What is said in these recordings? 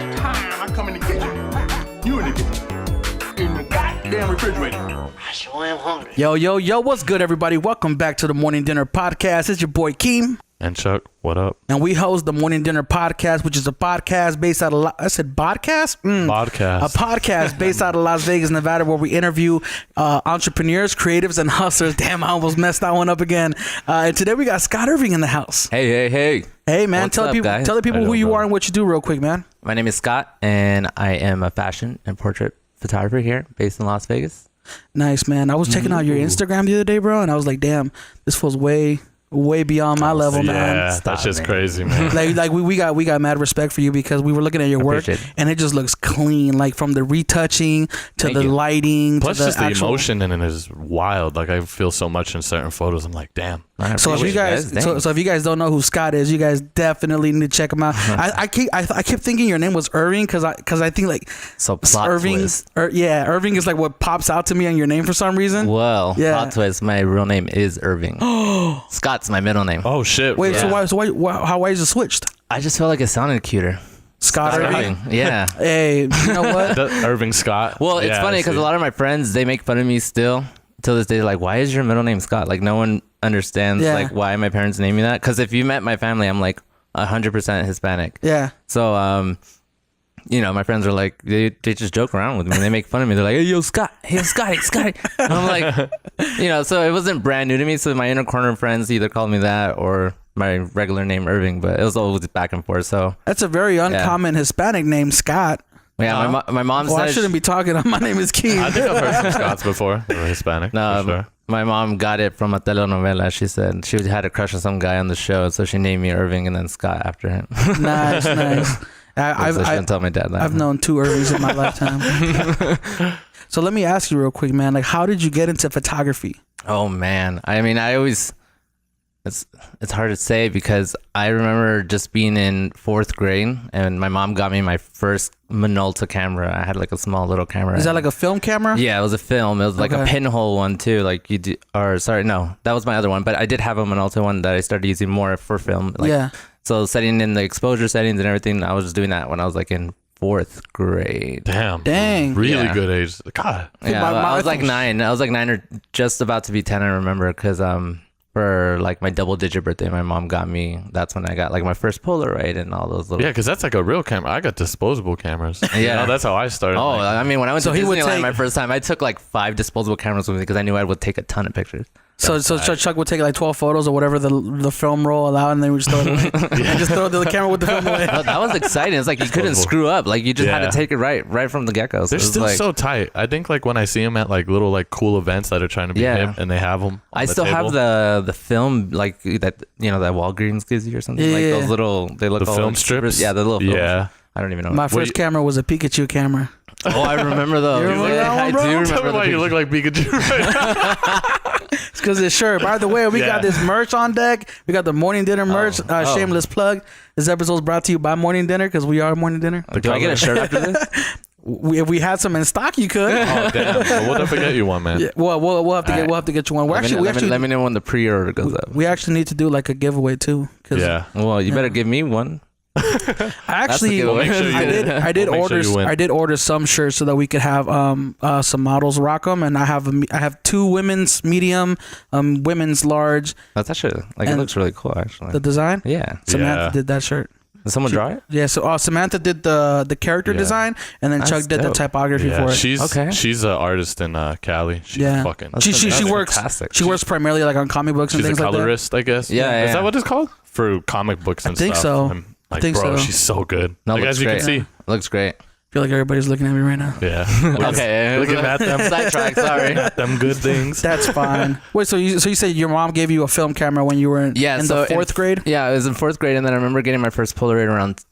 every time I come in the kitchen, you in the goddamn refrigerator. I sure am hungry. Yo, what's good, everybody? Welcome back to the Morning Dinner Podcast. It's your boy, Keem. And Chuck, what up? And we host the Morning Dinner Podcast, which is a podcast based out of... I said podcast? Podcast. A podcast based out of Las Vegas, Nevada, where we interview entrepreneurs, creatives, and hustlers. Damn, I almost messed that one up again. And today we got Scott Irving in the house. Hey. Hey, man. What's tell up, guys? the people who you are and what you do real quick, man. My name is Scott, and I am a fashion and portrait photographer here based in Las Vegas. Nice, man. I was checking out your Instagram the other day, bro, and I was like, damn, this feels way beyond my level, man. Yeah, Stop, that's just man. crazy, man. like we got mad respect for you because we were looking at your work Appreciate it. and it just looks clean, like from the retouching to Thank the you. lighting Plus, to the just the actual emotion in it is wild. Like, I feel so much in certain photos. I'm like, damn. So if you guys, so if you guys don't know who Scott is, you guys definitely need to check him out. I kept thinking your name was Irving because I think like So plot Irving, twist. Irving is like what pops out to me on your name for some reason. Well, Yeah. plot twist. My real name is Irving. Scott's my middle name. Oh, shit. Wait, Yeah. so why is it switched? I just felt like it sounded cuter. Scott Irving. Yeah. Hey, you know what? Irving Scott. Well, it's Yeah, funny I because see. a lot of my friends, they make fun of me still till this day. They're like, why is your middle name Scott? Like, no one understands like why my parents named me that. Because if you met my family, I'm like 100% Hispanic. Yeah. So, you know, my friends are like, they just joke around with me. They make fun of me. They're like, hey, yo, Scott. Hey, Scotty. And I'm like, you know, so it wasn't brand new to me. So my inner corner friends either called me that or my regular name Irving, but it was always back and forth. So That's a very uncommon Hispanic name, Scott. yeah, my mom Well, I said, shouldn't be talking. My name is Keem. I think I've heard some Scots before. They were Hispanic. no, for sure. my mom got it from a telenovela. She said she had a crush on some guy on the show. So she named me Irving and then Scott after him. Nice. So she didn't tell my dad that. I've known two Irvings in my lifetime. So let me ask you real quick, man. Like, how did you get into photography? Oh man, I mean, I always it's hard to say because I remember just being in 4th grade and my mom got me my first Minolta camera. I had like a small little camera. Is that like a film camera? Yeah, it was a film. It was like a Okay. pinhole one too. Like you do, or sorry, no, that was my other one. But I did have a Minolta one that I started using more for film. Like, Yeah. So setting in the exposure settings and everything, I was just doing that when I was like in 4th grade. Damn. Dang. Really Yeah. good age. God. Yeah, I was like 9. I was like 9 or just about to be 10. I remember because for like my double-digit birthday, my mom got me. That's when I got like my first Polaroid and all those little. Yeah, because that's like a real camera. I got disposable cameras. Yeah. You know, that's how I started. Oh, like, I mean, when I went So to he would Disneyland take- my first time, I took like 5 disposable cameras with me because I knew I would take a ton of pictures. So Chuck would take like 12 photos or whatever the film roll allowed, and then we just throw it away. And just throw the camera with the film away. Oh, that was exciting. It's like you couldn't screw up. Like you just had Yeah. to take it right from the get-go. So they're it was still like, so tight. I think like when I see them at like little like cool events that are trying to be Yeah. hip and they have them. I still have the film like that, you know, that Walgreens gives you or something. Yeah, like yeah. those little, they look The all film like strips? Yeah, the little film Yeah. strips. I don't even know. My first camera was a Pikachu camera. Oh, I remember those. You remember that one, I bro? do Tell me remember why the you look like Pikachu right now. It's because it's shirt. By the way, we got Yeah. this merch on deck. We got the Morning Dinner merch. Oh. Shameless plug. This episode is brought to you by Morning Dinner because we are Morning Dinner. Do I get a shirt after this? If we had some in stock, you could. Oh damn! Well, we'll definitely get you one, man. Yeah, we'll have to get you one. Let me know when the pre-order goes up. We actually need to do like a giveaway too. 'Cause Yeah. Well, you better give me one. I actually giveaway. We'll make sure you I did We'll make sure you win. I did order some shirts so that we could have some models rock them, and I have 2 women's medium, women's large. That's actually like it And looks really cool actually. The design. Yeah. Samantha Yeah. did that shirt. Did someone draw it? Yeah, so Samantha did the character Yeah. design, and then That's Chuck did dope. the typography for Yeah, it. she's an artist in Cali. She's Yeah. fucking. She That's works fantastic. she works primarily like on comic books and She's a things like that. colorist, I guess. Yeah, Is yeah. that what it's called? For comic books and think stuff. so. I'm like, I think bro, so. she's so good. No, like, looks as you can great. see. Looks great. I feel like everybody's looking at me right now. Yeah. Okay. Looking at them. Sidetrack. Sorry. Them good things. That's fine. Wait, so you said your mom gave you a film camera when you were in so the 4th grade? Yeah, I was in 4th grade, and then I remember getting my first Polaroid around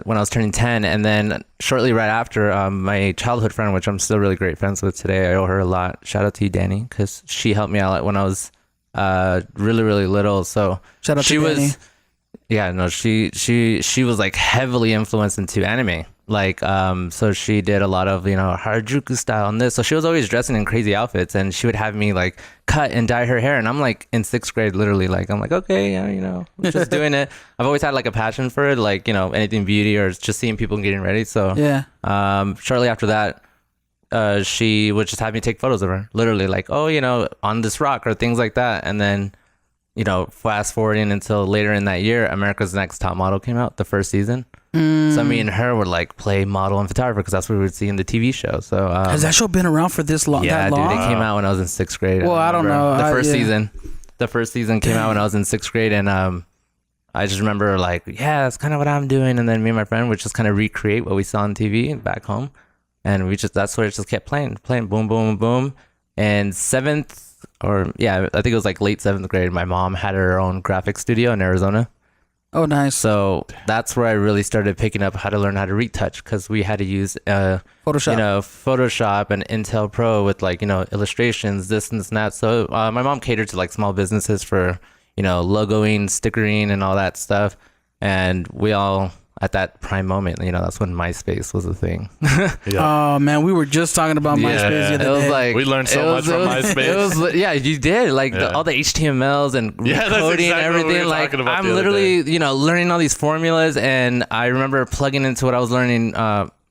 when I was turning 10, and then shortly right after, my childhood friend, which I'm still really great friends with today, I owe her a lot. Shout out to you, Danny, because she helped me out when I was really, really little. So Shout out she to was, Danny. yeah, no, she was like heavily influenced into anime. Like, so she did a lot of, Harajuku style and this. So she was always dressing in crazy outfits, and she would have me like cut and dye her hair. And I'm like in 6th grade, literally, like, I'm like, okay, yeah, just doing it. I've always had like a passion for it, like, anything beauty or just seeing people getting ready. So yeah. Shortly after that, she would just have me take photos of her, literally, like, oh, on this rock or things like that. And then, fast forwarding until later in that year, America's Next Top Model came out, the first season. So me and her would like play model and photographer because that's what we would see in the TV show. So has that show been around for this long? Yeah, that long? dude, it came out when I was in 6th grade. Well, I don't know. The first season. The first season came out when I was in 6th grade, and I just remember like, yeah, that's kind of what I'm doing. And then me and my friend would just kind of recreate what we saw on TV back home, and that's where it just kept playing, boom, boom, boom. And I think it was like late 7th grade. My mom had her own graphic studio in Arizona. Oh, nice. So that's where I really started picking up how to learn how to retouch, because we had to use Photoshop and Intel Pro with like, illustrations, this and that. So my mom catered to like small businesses for, logoing, stickering and all that stuff. And we all, at that prime moment, that's when MySpace was a thing. Oh man, we were just talking about MySpace the other day. Like, we learned so much from MySpace. Yeah, you did. Like all the HTMLs and coding and everything. Like I'm literally, learning all these formulas, and I remember plugging into what I was learning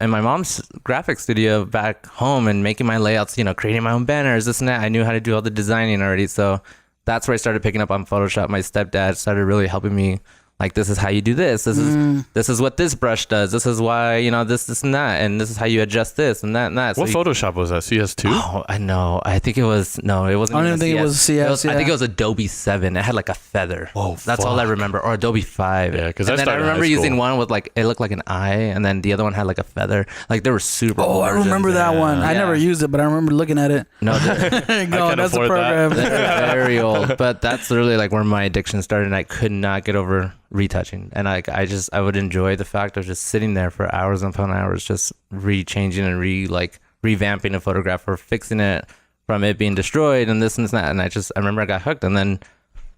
in my mom's graphic studio back home and making my layouts, creating my own banners, this and that. I knew how to do all the designing already, so that's where I started picking up on Photoshop. My stepdad started really helping me. Like, this is how you do this. This is what this brush does. This is why, this and that. And this is how you adjust this and that and that. What Photoshop was that? CS2? Oh, I know. I think it was, no, it wasn't. I don't think it was CS. I think it was Adobe 7. It had like a feather. Oh, that's all I remember. Or Adobe 5. Yeah, because I remember using one with like, it looked like an eye. And then the other one had like a feather. Like, they were super old I remember that one. I never used it, but I remember looking at it. No, that's a program. They're very old. But that's really like where my addiction started. And I could not get over retouching, and I would enjoy the fact of just sitting there for hours upon hours, just rechanging and revamping a photograph or fixing it from it being destroyed and this and that. And I remember I got hooked. And then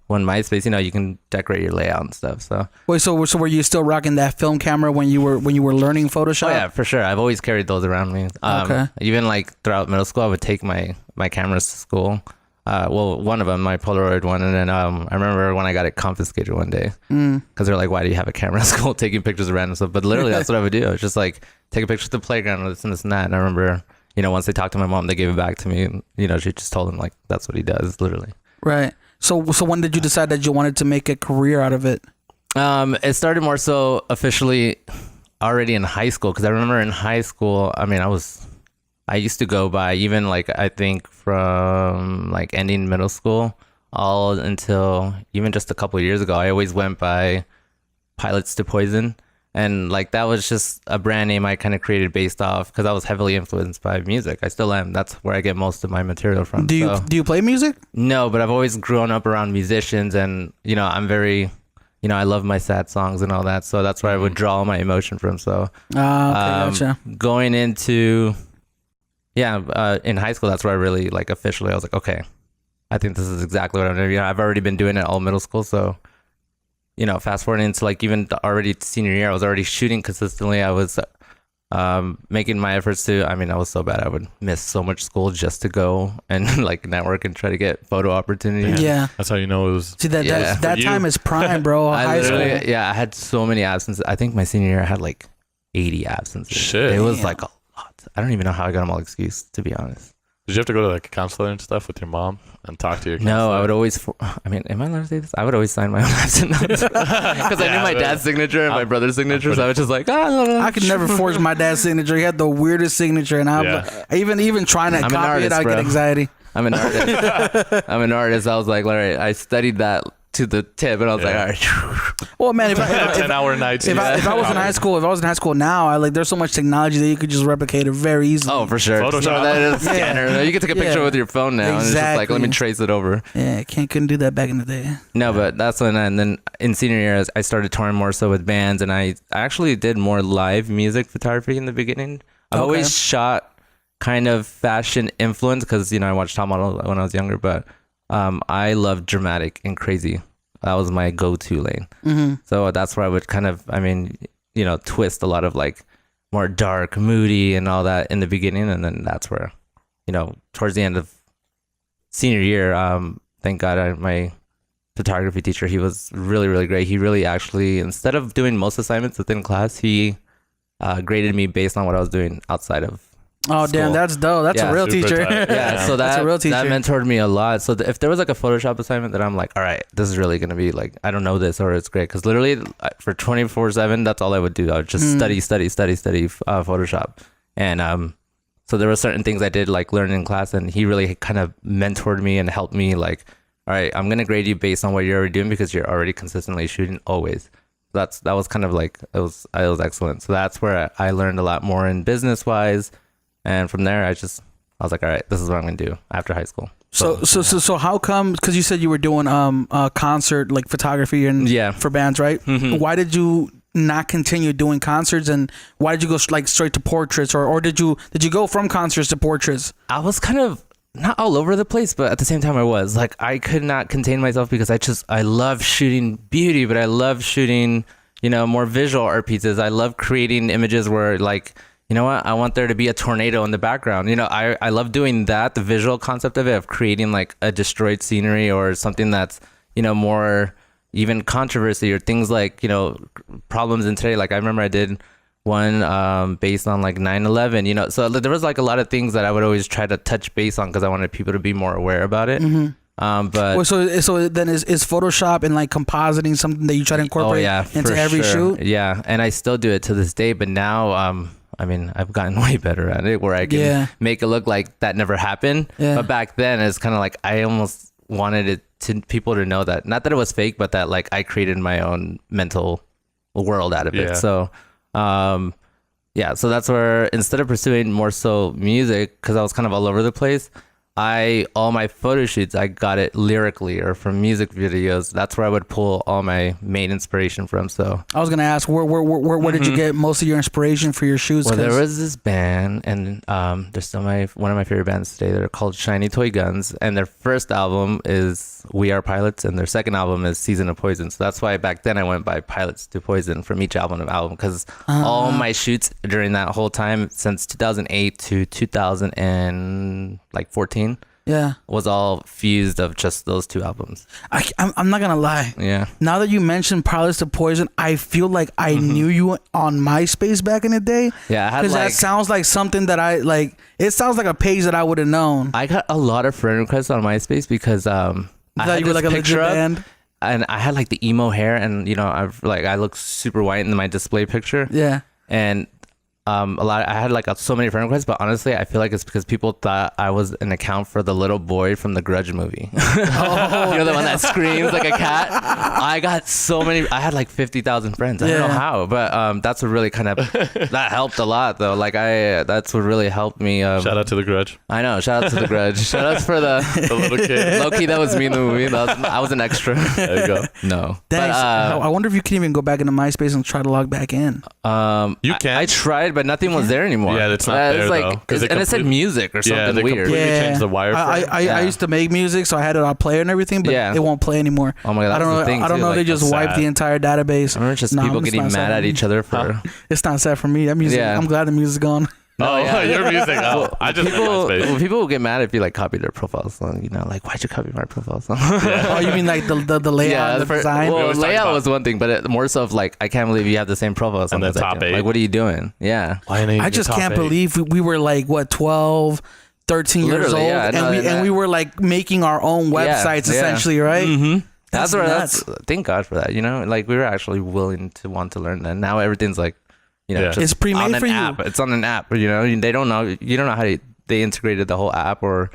when MySpace, you can decorate your layout and stuff. So wait, so were you still rocking that film camera when you were learning Photoshop? Oh yeah, for sure. I've always carried those around me. Okay. Even like throughout middle school, I would take my cameras to school. One of them, my Polaroid one, and then I remember when I got it confiscated one day because they're like, "Why do you have a camera at school taking pictures of random stuff?" But literally, that's what I would do. I was just like, take a picture of the playground and this and that. And I remember, once they talked to my mom, they gave it back to me. And, she just told him like, that's what he does, literally. Right. So when did you decide that you wanted to make a career out of it? It started more so officially already in high school, because I remember in high school, I used to go by, even like I think from like ending middle school all until even just a couple of years ago, I always went by Pilots to Poison. And like that was just a brand name I kind of created based off, because I was heavily influenced by music. I still am. That's where I get most of my material from. Do you play music? No, but I've always grown up around musicians, and I'm very, I love my sad songs and all that. So that's where I would draw all my emotion from. So gotcha. Going into in high school, that's where I really like officially, I was like, okay, I think this is exactly what I'm doing. I've already been doing it all middle school. So, fast forwarding into like even already senior year, I was already shooting consistently. I was making my efforts to, I was so bad. I would miss so much school just to go and like network and try to get photo opportunities. Yeah. That's how you know it was. See, that time is prime, bro. High school. Yeah, I had so many absences. I think my senior year I had like 80 absences. Shit. It was like a lot. I don't even know how I got them all excused, to be honest. Did you have to go to like a counselor and stuff with your mom and talk to your counselor? No, I would always, am I allowed to say this? I would always sign my own absent notes. Because I knew my dad's signature and my brother's signature, so I was just like, I could never forge my dad's signature. He had the weirdest signature, and even trying to copy it, I get anxiety. I'm an artist. I was like, all right, I studied that to the tip, and I was like, all right. Well, man, if 10-hour nights. If I was in high school, now, there's so much technology that you could just replicate it very easily. Oh, for sure. Photoshop. That is a scanner. You can take a picture with your phone now, and it's just like, let me trace it over. Yeah, couldn't do that back in the day. No, but that's when, and then in senior year, I started touring more so with bands, and I actually did more live music photography in the beginning. I've always shot kind of fashion influence, because I watched Top Model when I was younger, but I love dramatic and crazy. That was my go-to lane. Mm-hmm. So that's where I would kind of, twist a lot of like more dark, moody, and all that in the beginning, and then that's where, towards the end of senior year, thank God my photography teacher, he was really, really great. He really actually, instead of doing most assignments within class, he graded me based on what I was doing outside of Oh, school. damn, that's dope. That's a real Super teacher. tight. Yeah, so That's a real teacher. that mentored me a lot. So if there was like a Photoshop assignment that I'm like, all right, this is really gonna be like, I don't know this, or it's great, because literally for 24/7, that's all I would do. I would just study Photoshop, and so there were certain things I did like learn in class, and he really kind of mentored me and helped me like, all right, I'm gonna grade you based on what you're already doing because you're already consistently shooting always. That was kind of like it was excellent. So that's where I learned a lot more in business wise. And from there, I was like, all right, this is what I'm gonna do after high school. So how come? Because you said you were doing concert like photography and for bands, right? Mm-hmm. Why did you not continue doing concerts, and why did you go like straight to portraits, or did you go from concerts to portraits? I was kind of not all over the place, but at the same time, I was like, I could not contain myself because I love shooting beauty, but I love shooting more visual art pieces. I love creating images where like, you know what? I want there to be a tornado in the background. I love doing that, the visual concept of it, of creating like a destroyed scenery or something that's, more even controversy or things like, problems in today. Like I remember I did one based on like 9/11, so there was like a lot of things that I would always try to touch base on because I wanted people to be more aware about it. But so then is Photoshop and like compositing something that you try to incorporate into every shoot? Yeah, and I still do it to this day, but now I've gotten way better at it where I can make it look like that never happened. Yeah. But back then it's kind of like I almost wanted it to people to know that, not that it was fake, but that like I created my own mental world out of it. So so that's where, instead of pursuing more so music, because I was kind of all over the place, all my photo shoots, I got it lyrically or from music videos. That's where I would pull all my main inspiration from. So I was gonna ask, where did you get most of your inspiration for your shoots? Well, there was this band, and they're still one of my favorite bands today. They're called Shiny Toy Guns, and their first album is We Are Pilots, and their second album is Season of Poison. So that's why back then I went by Pilots to Poison from each album, because all my shoots during that whole time since 2008 to 2014 was all fused of just those two albums. I'm not gonna lie. Yeah. Now that you mentioned Pilots to Poison, I feel like I knew you on MySpace back in the day. Yeah, because that sounds like something that I like. It sounds like a page that I would have known. I got a lot of friend requests on MySpace because I had you were this like a legit picture up, band. and I had like the emo hair, and I look super white in my display picture. Yeah. And I had like so many friend requests, but honestly, I feel like it's because people thought I was an account for the little boy from the Grudge movie. The one that screams like a cat. I got so many. I had like 50,000 friends. I don't know how, but that's what really kind of that helped a lot though. Like that's what really helped me. Shout out to the Grudge. I know. Shout out to the Grudge. Shout out for the little kid. Low-key, that was me in the movie. I was an extra. There you go. No. Thanks. I wonder if you can even go back into MySpace and try to log back in. You can. I tried, but nothing was there anymore. Yeah, it's not there like, though. And it said music or something weird. Completely changed the wireframe. I used to make music, so I had it on player and everything, but it won't play anymore. Oh my God, I don't know. They just wiped the entire database. I remember just people getting mad at each other for. It's not sad for me. That music. I'm glad the music's gone. No, your music. I just people will get mad if you like copy their profile song. Like, why'd you copy my profile song? Oh, you mean like the layout, the design? Well, layout was one thing, but more so of like, I can't believe you have the same profile song. And the top 8. Like, what are you doing? Yeah. I just can't believe we were like 12, 13 years old, and we were like making our own websites essentially, right? Mm-hmm. That's thank God for that. Like we were actually willing to want to learn that. Now everything's like. Just it's pre-made for you. It's on an app. They don't know. You don't know how they integrated the whole app or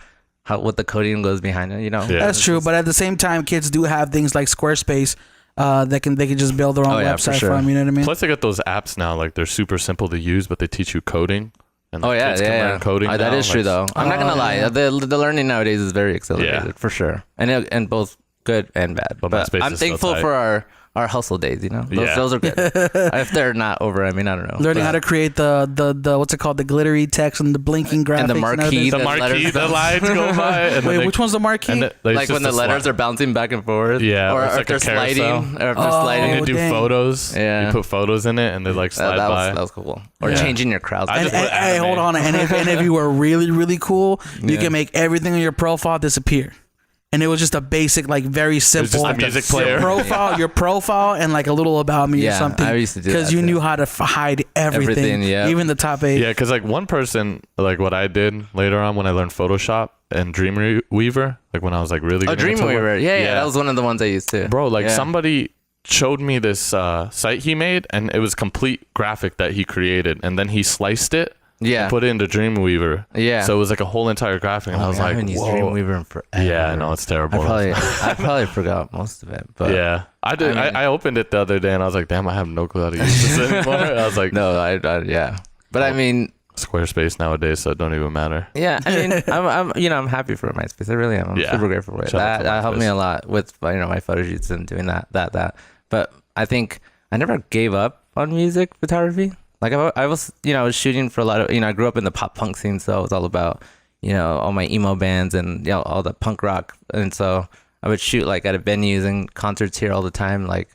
what the coding goes behind it. That's true. But at the same time, kids do have things like Squarespace they can just build their own website from. You know what I mean? Plus, they got those apps now. Like they're super simple to use, but they teach you coding. And kids can learn coding. That is true though. I'm not gonna lie. The learning nowadays is very accelerated for sure, and both good and bad. But I'm thankful for our hustle days, you know. Those are good. If they're not over, I mean, I don't know. Learning how to create the what's it called, the glittery text and the blinking graphics and the marquee, the lines go by. And wait, which one's the marquee? Like when the letters are bouncing back and forth. Yeah, or like if they're sliding. Or if they're sliding. You do photos. Yeah. You put photos in it and they like slide by. That was cool. Or changing your crowds. Hey, hold on. And if you were really, really cool, you can make everything on your profile disappear. And it was just a basic, like very simple a music player. Your profile, and like a little about me or something. I used to do that because you knew how to hide everything, even the top 8. Yeah, because like one person, like what I did later on when I learned Photoshop and Dreamweaver, like when I was like really good. Dreamweaver, yeah, that was one of the ones I used to. Bro, like somebody showed me this site he made, and it was complete graphic that he created, and then he sliced it. Yeah, put it into Dreamweaver. Yeah, so it was like a whole entire graphic, and I was like, I haven't used Dreamweaver in forever. Yeah, no, it's terrible. I probably forgot most of it. But yeah, I did. I opened it the other day, and I was like, damn, I have no clue how to use this anymore. I was like, no, yeah, but I mean, Squarespace nowadays, so it don't even matter. Yeah, I mean, I'm happy for MySpace. I really am. I'm super grateful for it. That helped me a lot with my photo shoots and doing that. But I think I never gave up on music photography. Like I was shooting for a lot of, I grew up in the pop punk scene, so it was all about, all my emo bands and, all the punk rock. And so I would shoot like at venues and concerts here all the time. Like,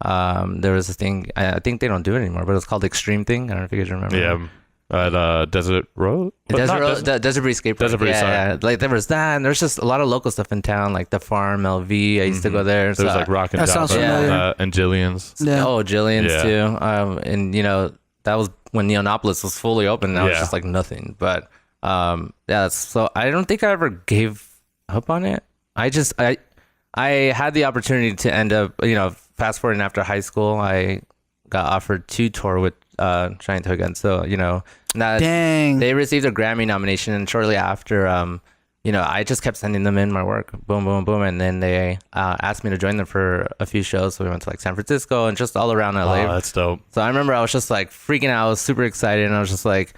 there was a thing, I think they don't do it anymore, but it's called Extreme Thing. I don't know if you guys remember. Yeah. At Desert Road? Desert Breeze Skate Park. Desert Breeze, yeah. Like there was that, and there's just a lot of local stuff in town, like The Farm, LV. I used to go there. There's like Rock and Java and Jillian's. Yeah. Oh, Jillian's too. And that was when Neonopolis was fully open. Now it's just like nothing. But so I don't think I ever gave up on it. I had the opportunity to end up, fast forwarding after high school, I got offered to tour with Shine Token. So, dang, they received a Grammy nomination, and shortly after, I just kept sending them in my work, boom, boom, boom, and then they asked me to join them for a few shows. So we went to like San Francisco and just all around LA. Oh, that's dope. So I remember I was just like freaking out. I was super excited, and I was just like,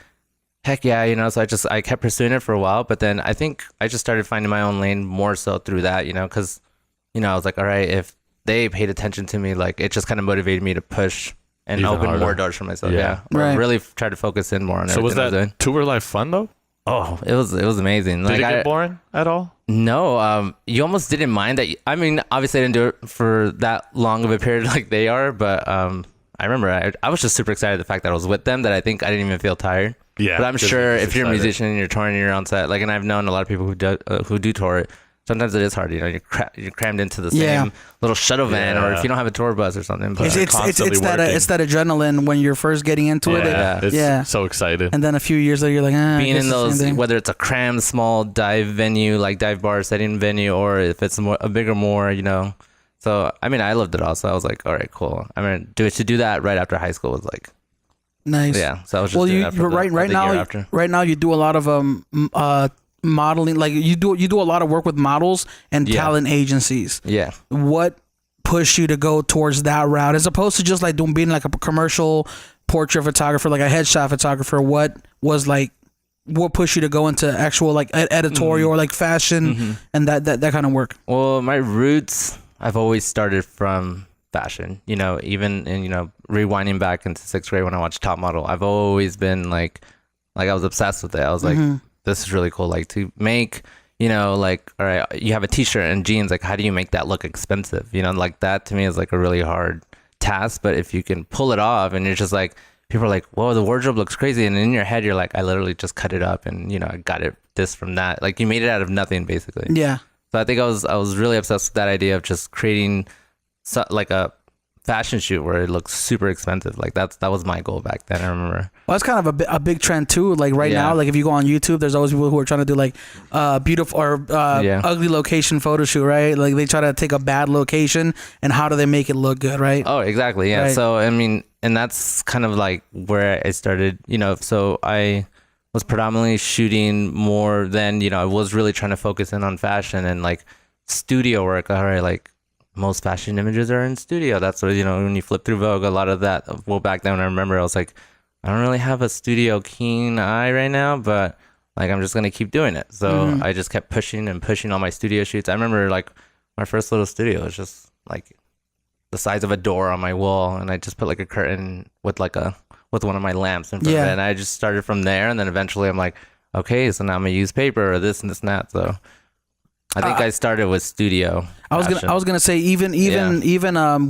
heck yeah, So I kept pursuing it for a while, but then I think I just started finding my own lane more so through that, because I was like, all right, if they paid attention to me, like it just kind of motivated me to push and even open harder. more doors for myself. Right. Really try to focus in more on everything. So was that tour life fun though? Oh, it was amazing. Did it get boring at all? No, you almost didn't mind that. I mean, obviously I didn't do it for that long of a period like they are, but I remember I was just super excited the fact that I was with them, that I think I didn't even feel tired. Yeah. But I'm sure if you're a musician and you're touring, you're on set, like, and I've known a lot of people who do tour it. Sometimes it is hard, you're crammed into the same little shuttle van, or if you don't have a tour bus or something. But it's that adrenaline when you're first getting into it. It's so excited. And then a few years later, you're like, being in those, whether it's a crammed small dive venue, like dive bar setting venue, or if it's a bigger, more, So I mean, I loved it all. So I was like, all right, cool. I mean, to do that right after high school was like nice. Yeah. So I was just doing that for right now you do a lot of modeling, like you do a lot of work with models and talent agencies. Yeah. What pushed you to go towards that route as opposed to just like being like a commercial portrait photographer, like a headshot photographer? What pushed you to go into actual like editorial or like fashion and that kind of work? Well, my roots, I've always started from fashion, even in, rewinding back into 6th grade when I watched Top Model. I've always been like I was obsessed with it. I was like, this is really cool. Like to make, like, all right, you have a t-shirt and jeans. Like, how do you make that look expensive? Like that to me is like a really hard task. But if you can pull it off and you're just like, people are like, whoa, the wardrobe looks crazy. And in your head, you're like, I literally just cut it up and, I got it this from that. Like you made it out of nothing basically. Yeah. So I think I was really obsessed with that idea of just creating like a fashion shoot where it looks super expensive. Like that was my goal back then, I remember. Well, that's kind of a big trend too. Like right now, like if you go on YouTube, there's always people who are trying to do like beautiful or ugly location photo shoot, right? Like they try to take a bad location and how do they make it look good, right? Oh, exactly. Yeah. Right. So I mean, and that's kind of like where I started, so I was predominantly shooting more than, I was really trying to focus in on fashion and like studio work. All right, like most fashion images are in studio. That's what, when you flip through Vogue, a lot of that. Well, back then I remember I was like, I don't really have a studio keen eye right now, but like I'm just going to keep doing it. So I just kept pushing all my studio shoots. I remember like my first little studio was just like the size of a door on my wall, and I just put like a curtain with one of my lamps in front of it, and I just started from there, and then eventually I'm like, okay, so now I'm gonna use paper or this and this and that. So I think I started with studio. I was gonna say even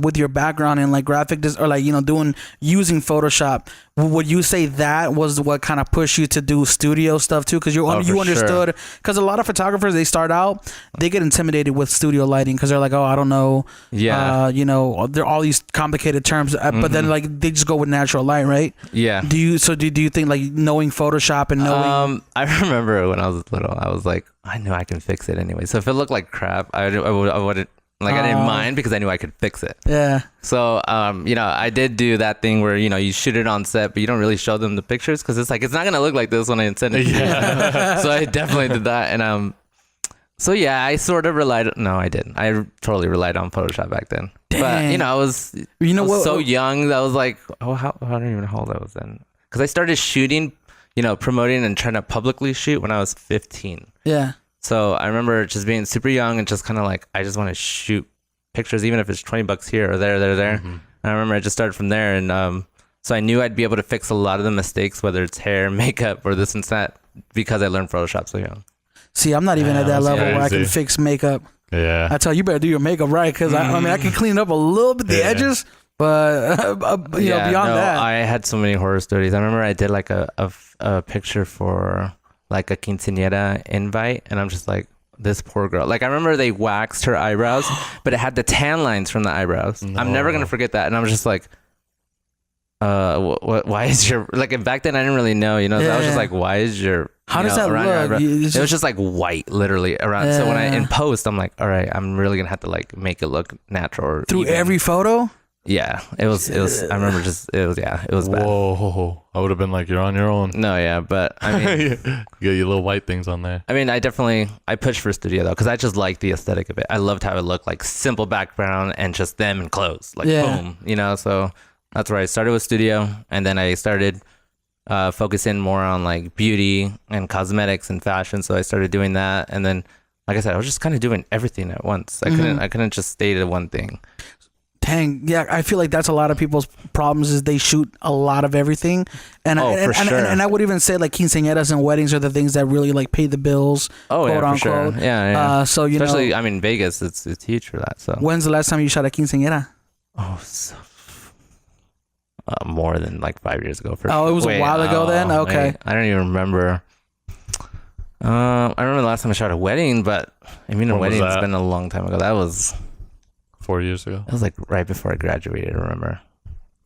with your background in like graphic or like using Photoshop, would you say that was what kind of pushed you to do studio stuff too? Because you understood, because a lot of photographers, they start out, they get intimidated with studio lighting because they're like, oh, I don't know, there are all these complicated terms, but then like they just go with natural light, right? Yeah. Do you think like knowing Photoshop and knowing? I remember when I was little, I was like, I know I can fix it anyway. So if it looked like crap, I wouldn't. Like, I didn't mind because I knew I could fix it. Yeah. So, I did do that thing where, you shoot it on set, but you don't really show them the pictures because it's like, it's not going to look like this when I send it to you. So I definitely did that. And, so yeah, I sort of no, I didn't. I totally relied on Photoshop back then. Dang. But, I was so young. I was like, I don't even know how old I was then. Because I started shooting, promoting and trying to publicly shoot when I was 15. Yeah. So I remember just being super young and just kind of like, I just want to shoot pictures, even if it's $20 here or there. Mm-hmm. And I remember I just started from there. And so I knew I'd be able to fix a lot of the mistakes, whether it's hair, makeup, or this and that, because I learned Photoshop so young. See, I'm not even at that level where I can fix makeup. Yeah. I tell you, better do your makeup right, because I mean, I can clean up a little bit the edges, but beyond that. I had so many horror stories. I remember I did like a picture for like a quinceañera invite, and I'm just like, this poor girl. Like, I remember they waxed her eyebrows, but it had the tan lines from the eyebrows. No. I'm never gonna forget that. And I was just like, why is your, like, back then I didn't really know, so I was just like, why is your, how does that look? It was just like white, literally around. So when in post, I'm like, all right, I'm really gonna have to like make it look natural. Or through even. Every photo. Yeah, it was. I remember it was bad. Whoa, I would have been like, you're on your own. No, yeah, but I mean, you got your little white things on there. I mean, I pushed for studio though, because I just liked the aesthetic of it. I loved how it looked, like simple background and just them and clothes, like boom, So that's where I started with studio, and then I started focusing more on like beauty and cosmetics and fashion. So I started doing that, and then, like I said, I was just kind of doing everything at once. I couldn't just stay to one thing. Dang, yeah, I feel like that's a lot of people's problems is they shoot a lot of everything, and and I would even say like quinceañeras and weddings are the things that really like pay the bills. Oh yeah, for sure. Yeah. So especially I mean Vegas, it's huge for that. So when's the last time you shot a quinceañera? Oh, more than like 5 years ago. It was a while ago then. Okay, I don't even remember. I remember the last time I shot a wedding, but I mean a wedding's been a long time ago. That was 4 years ago. It was like right before I graduated, I remember.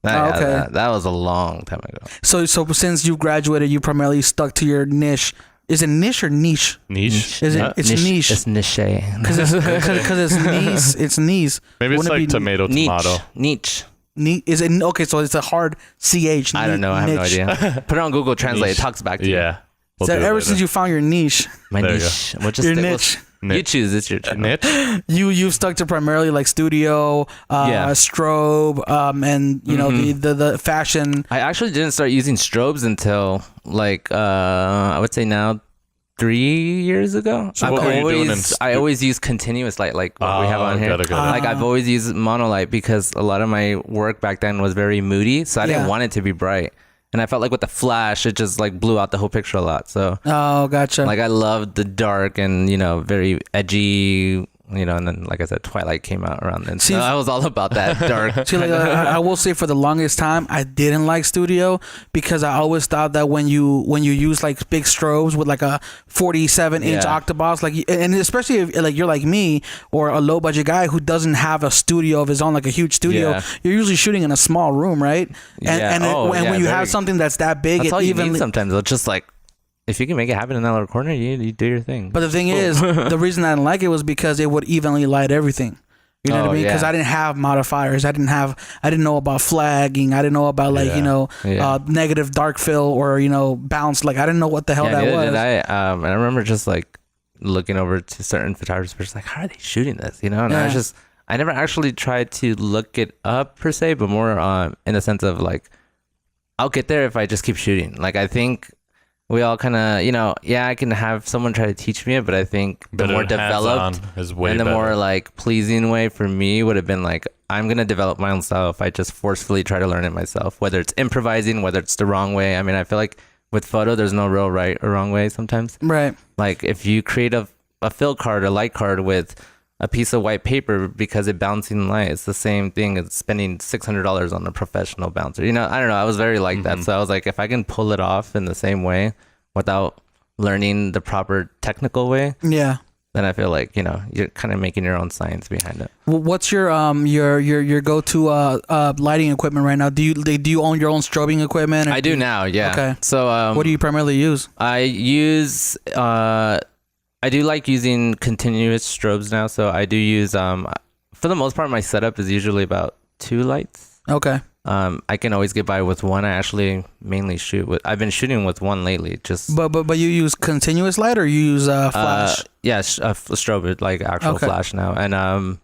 That was a long time ago. So since you graduated, you primarily stuck to your niche. Is it niche or niche? Niche. Is it? It's niche. It's niche. Because it's niche. It's niche. Maybe it's like tomato. Niche. Is it okay? So it's a hard ch. I don't know. I have no idea. Put it on Google Translate. It talks back to you. Yeah. So ever since you found your niche, my niche. Your niche. You choose. It's your niche. You've stuck to primarily like studio, strobe, and the fashion. I actually didn't start using strobes until like I would say now 3 years ago. So what were you doing I always use continuous light, like what we have on here. Like I've always used monolight because a lot of my work back then was very moody, so I didn't want it to be bright. And I felt like with the flash, it just like blew out the whole picture a lot. So gotcha. Like I loved the dark and very edgy, and then like I said, Twilight came out around then. So I was all about that dark. See, like, I will say for the longest time, I didn't like studio because I always thought that when you use like big strobes with like a 47-inch octobox, like, and especially if like you're like me or a low budget guy who doesn't have a studio of his own, like a huge studio, you're usually shooting in a small room, right? And when you have something that's that big, that's all you need sometimes. It's just like, if you can make it happen in that little corner, you do your thing. But the thing is, the reason I didn't like it was because it would evenly light everything. You know what I mean? Because I didn't have modifiers. I didn't know about flagging. I didn't know about like negative dark fill or bounce. Like I didn't know what the hell that was. And I remember just like looking over to certain photographers, like, how are they shooting this? And I never actually tried to look it up per se, but more in the sense of like, I'll get there if I just keep shooting. Like I think we all kind of, I can have someone try to teach me it, but I think the more developed is way and the better. more like pleasing way for me would have been like, I'm going to develop my own style if I just forcefully try to learn it myself, whether it's improvising, whether it's the wrong way. I mean, I feel like with photo, there's no real right or wrong way sometimes. Right. Like if you create a fill card, a light card with a piece of white paper because it bouncing light, it's the same thing as spending $600 on a professional bouncer. I don't know. I was very like that. So I was like, if I can pull it off in the same way without learning the proper technical way, Yeah. then I feel like, you're kind of making your own science behind it. What's your go-to lighting equipment right now? Do you own your own strobing equipment? I do now, yeah. Okay. So what do you primarily use? I do like using continuous strobes now. So I do use for the most part my setup is usually about 2 lights. Okay. I can always get by with one. I actually mainly shoot with. I've been shooting with one lately. Just but you use continuous light or you use flash? Yeah, strobe, like actual Okay. flash now. And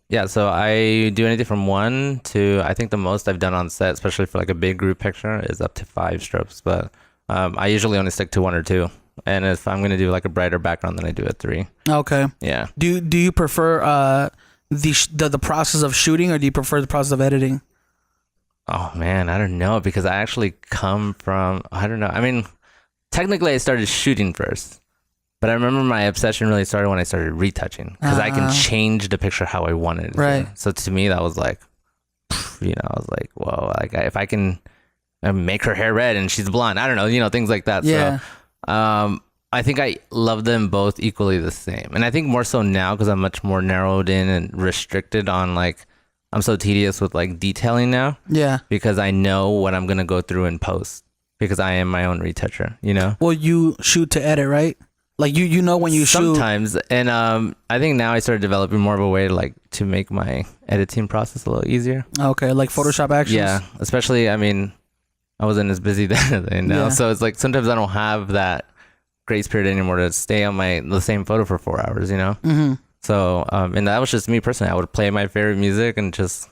yeah, so I do anything from 1 to, I think the most I've done on set, especially for like a big group picture, is up to 5 strobes. But I usually only stick to 1 or 2. And if I'm gonna do like a brighter background, then I do a 3. Okay. Yeah. Do you prefer the process of shooting or do you prefer the process of editing? Oh man, I don't know, because I actually come from, I don't know. I mean, technically I started shooting first, but I remember my obsession really started when I started retouching, because I can change the picture how I wanted it to. Right. So to me, that was like, I was like, whoa, like if I can make her hair red and she's blonde, I don't know, things like that. Yeah. So I think I love them both equally the same. And I think more so now because I'm much more narrowed in and restricted on like, I'm so tedious with like detailing now. Yeah. Because I know what I'm going to go through in post, because I am my own retoucher, Well, you shoot to edit, right? Like you know when you shoot. Sometimes. And I think now I started developing more of a way to make my editing process a little easier. Okay, like Photoshop actions. Yeah. Especially, I mean, I wasn't as busy then and now. Yeah. So it's like sometimes I don't have that grace period anymore to stay on the same photo for 4 hours, Mm-hmm. So, and that was just me personally. I would play my favorite music and just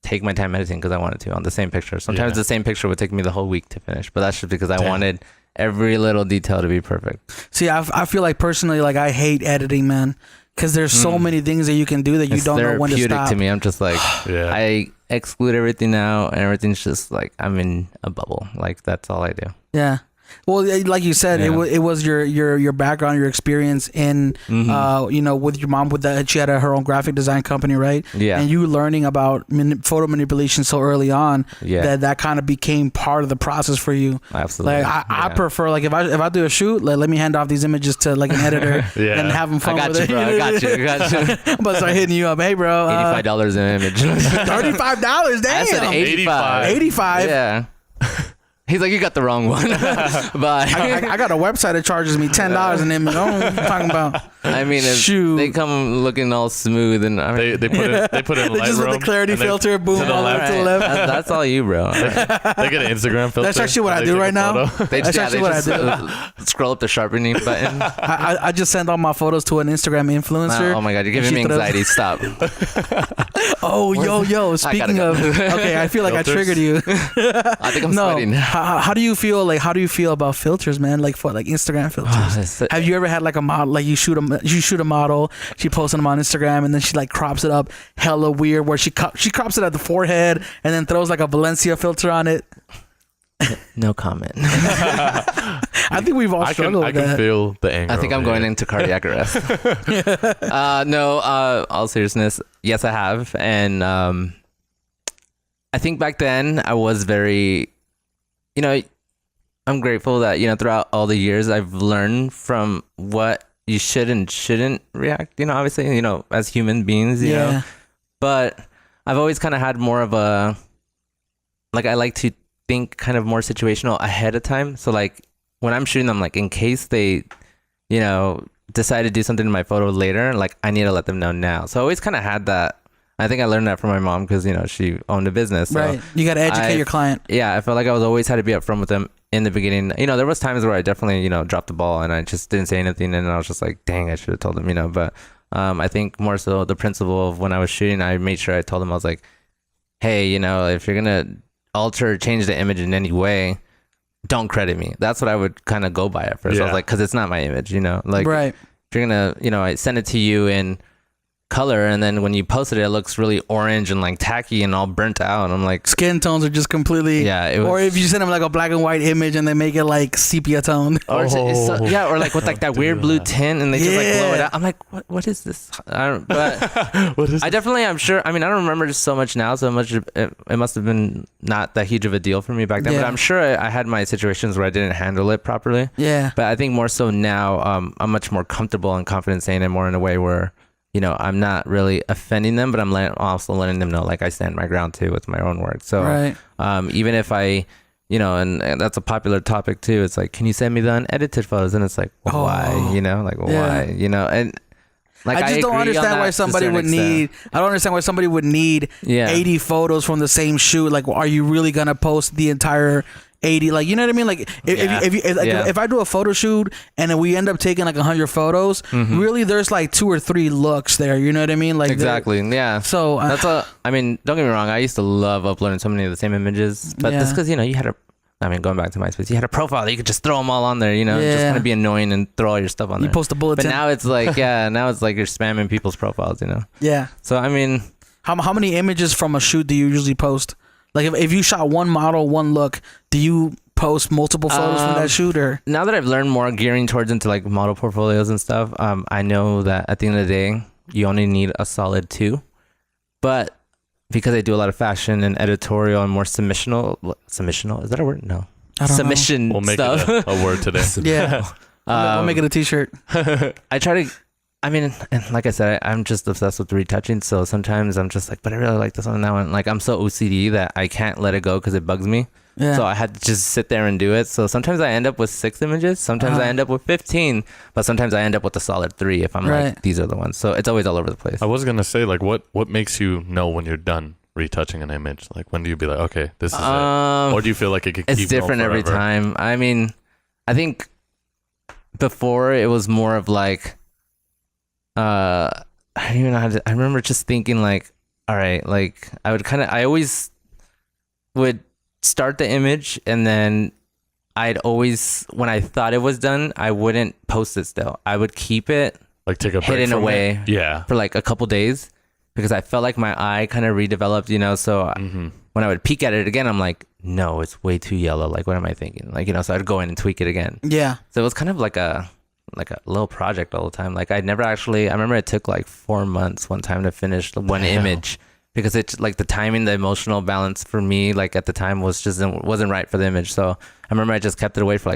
take my time editing because I wanted to on the same picture. Sometimes the same picture would take me the whole week to finish, but that's just because I wanted every little detail to be perfect. See, I feel like personally, like I hate editing, man, because there's so many things that you can do that you don't know when to stop. To me, I'm just like, Yeah. I exclude everything now, and everything's just like I'm in a bubble. Like that's all I do. Yeah. Well, like you said, Yeah. it was your background, your experience in, with your mom, she had her own graphic design company, right? Yeah. And you learning about photo manipulation so early on that kind of became part of the process for you. Absolutely. Like I prefer, like if I do a shoot, like let me hand off these images to like an editor and have them fun I got with you, it. bro. I got you. I'm about to start hitting you up. Hey, bro. $85 an image. $35. Damn. I said 85. 85. Yeah. He's like, you got the wrong one. But I got a website that charges me $10 an image. I don't know what you're talking about. I mean, if Shoot. they come looking all smooth and I mean, They put it in They just with Lightroom, the clarity and then filter, boom, to the all the way left. to the left. that's all you, bro. They get an Instagram filter. That's actually what I and do they take right a now. photo. That's actually what I do. Scroll up the sharpening button. I just send all my photos to an Instagram influencer. Oh my god, you're giving me anxiety. Stop. Oh, yo. Speaking go. of, okay, I feel like I Filters? triggered you. I think I'm sweating. How do you feel? Like, how do you feel about filters, man? Like for like Instagram filters. Have you ever had like a model, like you shoot a model, she posts them on Instagram, and then she like crops it up hella weird, where she crops it at the forehead and then throws like a Valencia filter on it. No comment. I think we've all struggled I with can that. feel the anger. I think I'm over going here. into cardiac arrest. No, all seriousness, yes, I have. And I think back then I was very, I'm grateful that, throughout all the years I've learned from what you should and shouldn't react, obviously, as human beings, you know. But I've always kind of had more of a, like, I like to think kind of more situational ahead of time. So like when I'm shooting them, like in case they, decide to do something in my photo later, like I need to let them know now. So I always kind of had that. I think I learned that from my mom because, she owned a business. So Right. You got to educate your client. Yeah. I felt like I was always had to be upfront with them in the beginning. There was times where I definitely, dropped the ball and I just didn't say anything. And I was just like, dang, I should have told them, but I think more so the principle of when I was shooting, I made sure I told them, I was like, hey, if you're going to alter or change the image in any way, don't credit me. That's what I would kind of go by at first. I was like, because it's not my image, you know, like Right. if you're gonna, you know, I send it to you in color, and then when you post it, it looks really orange and like tacky and all burnt out. And I'm like, Skin tones are just completely. Or if you send them like a black and white image and they make it like sepia tone. or or like with like that weird blue tint, and they just like blow it out. I'm like, what is this? I don't. But What is I definitely, I'm sure. I mean, I don't remember so much now. So much, it must have been not that huge of a deal for me back then. Yeah. But I'm sure I had my situations where I didn't handle it properly. Yeah. But I think more so now, I'm much more comfortable and confident saying it more in a way where, you know, I'm not really offending them, but I'm also letting them know, like, I stand my ground too with my own work. So Right. Even if I, you know, and that's a popular topic too. It's like, can you send me the unedited photos? And it's like, well, why? You know, like, well, Yeah. why? You know, and like I just don't agree on understand that why to a somebody certain would extent. need. I don't understand why somebody would need Yeah. 80 photos from the same shoot. Like, are you really gonna post the entire 80? Like, you know what I mean? Like, if I do a photo shoot and then we end up taking like 100 photos, really, there's like 2 or 3 looks there. You know what I mean? Like, Exactly. Yeah. So That's I mean, don't get me wrong. I used to love uploading so many of the same images, but that's because, you know, you had going back to MySpace, you had a profile that you could just throw them all on there, you know, just kind of be annoying and throw all your stuff on there. You post a bulletin. But now it's like, now it's like you're spamming people's profiles, you know? Yeah. So, I mean, How many images from a shoot do you usually post? Like, if you shot one model, one look, do you post multiple photos from that shoot? Or now that I've learned more gearing towards into like model portfolios and stuff, I know that at the end of the day, you only need a solid 2. But because I do a lot of fashion and editorial and more submissional, is that a word? No. I don't Submission We'll make stuff. it a word today. yeah. We'll make it a t-shirt. I try to, I mean, and like I said, I'm just obsessed with retouching. So sometimes I'm just like, but I really like this one and that one. Like, I'm so OCD that I can't let it go because it bugs me. Yeah. So I had to just sit there and do it. So sometimes I end up with 6 images. Sometimes I end up with 15. But sometimes I end up with a solid 3 if I'm like, these are the ones. So it's always all over the place. I was gonna say, like, what makes you know when you're done retouching an image? Like, when do you be like, okay, this is it? Or do you feel like it could keep It's different going every forever? time. I mean, I think before it was more of like, I don't even know how to, I remember just thinking like, all right, like I always would start the image, and then I'd always, when I thought it was done, I wouldn't post it still. I would keep it Like, take a break hidden from away it? Yeah. for like a couple days, because I felt like my eye kind of redeveloped, you know. So when I would peek at it again, I'm like, no, it's way too yellow. Like, what am I thinking? Like, you know, so I'd go in and tweak it again. Yeah. So it was kind of like a little project all the time. Like, I remember it took like 4 months one time to finish the one image, because it's like the timing, the emotional balance for me, like at the time wasn't right for the image. So I remember I just kept it away for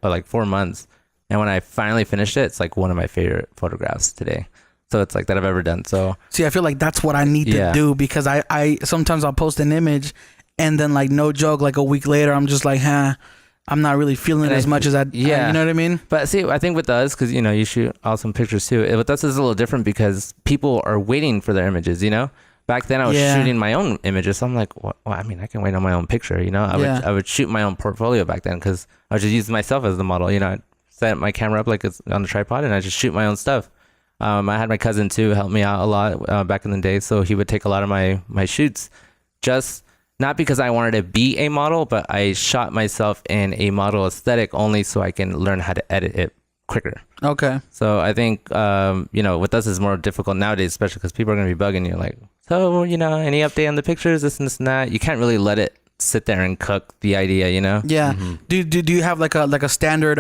like 4 months. And when I finally finished it, it's like one of my favorite photographs today. So it's like that I've ever done. So see, I feel like that's what I need to do, because I sometimes I'll post an image and then, like, no joke, like a week later, I'm just like, I'm not really feeling it as much as you know what I mean? But see, I think with us, because, you know, you shoot awesome pictures too. With us, it's a little different because people are waiting for their images, you know? Back then I was shooting my own images. So I'm like, well, I mean, I can wait on my own picture, you know? I would shoot my own portfolio back then, because I would just use myself as the model, you know? I'd set my camera up like it's on the tripod, and I just shoot my own stuff. I had my cousin too help me out a lot back in the day, so he would take a lot of my shoots, just not because I wanted to be a model, but I shot myself in a model aesthetic only so I can learn how to edit it quicker. Okay. So I think you know, with us it's more difficult nowadays, especially because people are going to be bugging you like, so, you know, any update on the pictures, this and this and that. You can't really let it sit there and cook the idea, you know? Yeah. Do you have like a standard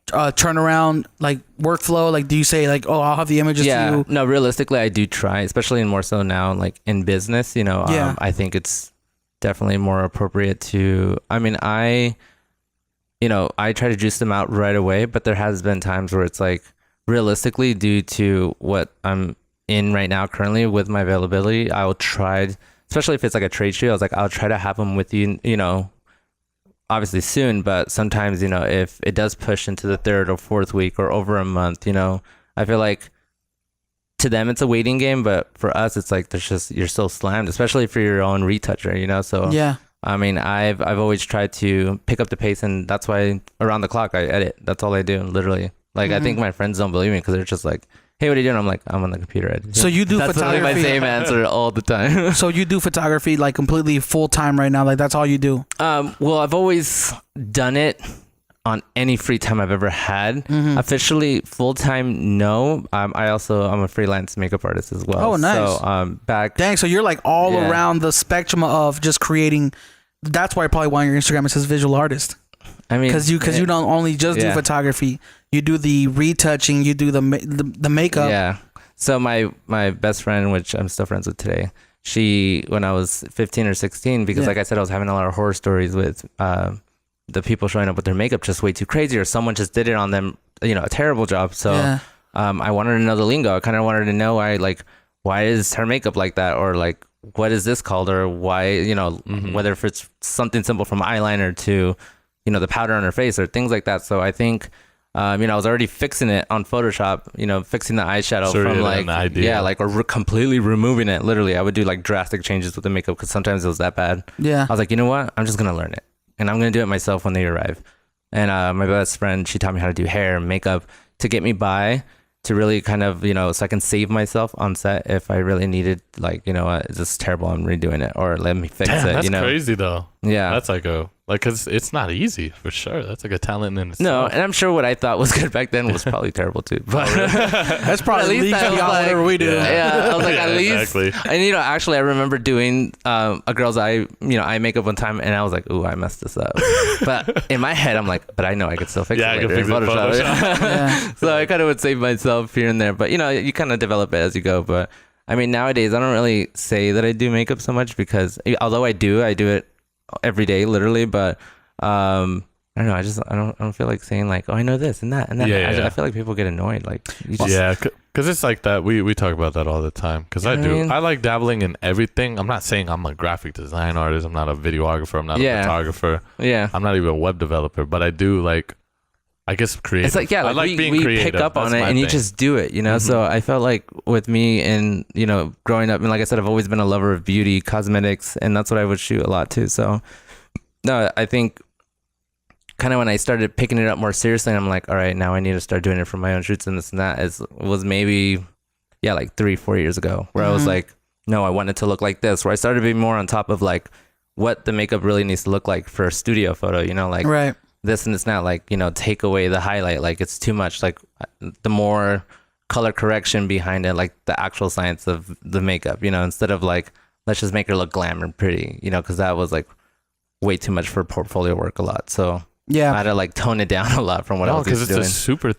turnaround, like, workflow? Like, do you say like, oh, I'll have the images to you? No, realistically I do try, especially in more so now, like in business, you know. I think it's definitely more appropriate to, I mean, I try to juice them out right away, but there has been times where it's like, realistically, due to what I'm in right now currently with my availability, I'll try, especially if it's like a trade show, I'll try to have them with you, you know, obviously soon. But sometimes, you know, if it does push into the 3rd or 4th week or over a month, you know, I feel like to them it's a waiting game, but for us it's like you're so slammed, especially for your own retoucher, you know. So yeah, I mean, I've always tried to pick up the pace, and that's why around the clock I edit. That's all I do, literally. Like, I think my friends don't believe me because they're just like, hey, what are you doing? I'm like, I'm on the computer editing. So you do That's photography. That's my same answer all the time. So you do photography like completely full time right now. Like that's all you do. Well, I've always done it on any free time I've ever had. Officially full time, no. I'm a freelance makeup artist as well. Oh, nice. So back. Dang. So you're like all around the spectrum of just creating. That's why probably on your Instagram it says visual artist. I mean, because you don't only just do photography. You do the retouching. You do the makeup. Yeah. So my best friend, which I'm still friends with today, she, when I was 15 or 16, because like I said, I was having a lot of horror stories with the people showing up with their makeup just way too crazy, or someone just did it on them, a terrible job. So I wanted to know the lingo. I kind of wanted to know why is her makeup like that, or like what is this called, or why, whether if it's something simple from eyeliner to, the powder on her face or things like that. So I think, I was already fixing it on Photoshop, fixing the eyeshadow or completely removing it. Literally, I would do like drastic changes with the makeup because sometimes it was that bad. Yeah. I was like, you know what? I'm just going to learn it. And I'm going to do it myself when they arrive. And my best friend, she taught me how to do hair and makeup to get me by, to really kind of, so I can save myself on set if I really needed, like, it's just terrible, I'm redoing it, or let me fix it. That's crazy though. Yeah. That's like cause it's not easy for sure. That's like a talent in itself. No, and I'm sure what I thought was good back then was probably terrible too. But that's probably at least whatever we do. Yeah, I was like, at least. Exactly. And actually, I remember doing a girl's eye makeup one time, and I was like, ooh, I messed this up. But in my head, I'm like, but I know I could still fix it later in Photoshop. So I kind of would save myself here and there, but you kind of develop it as you go. But I mean, nowadays, I don't really say that I do makeup so much because although I do it every day, literally, but I don't know. I don't feel like saying like, oh, I know this and that and that. I feel like people get annoyed. Like, because it's like that. We talk about that all the time. Because I like dabbling in everything. I'm not saying I'm a graphic design artist. I'm not a videographer. I'm not a photographer. Yeah. I'm not even a web developer. But I do like, I guess, creative. It's like, I like being creative. Pick up on it and you just do it, So I felt like with me and, growing up, and like I said, I've always been a lover of beauty, cosmetics, and that's what I would shoot a lot too. So no, I think kind of when I started picking it up more seriously, I'm like, all right, now I need to start doing it for my own shoots and this and that. Was maybe, like 3-4 years ago, where I was like, no, I want it to look like this, where I started being more on top of like what the makeup really needs to look like for a studio photo, like right. This and it's not like, take away the highlight, like it's too much, like the more color correction behind it, like the actual science of the makeup, instead of like, let's just make her look glam and pretty, because that was like way too much for portfolio work a lot. So I had to like tone it down a lot from what I was used to doing. Because it's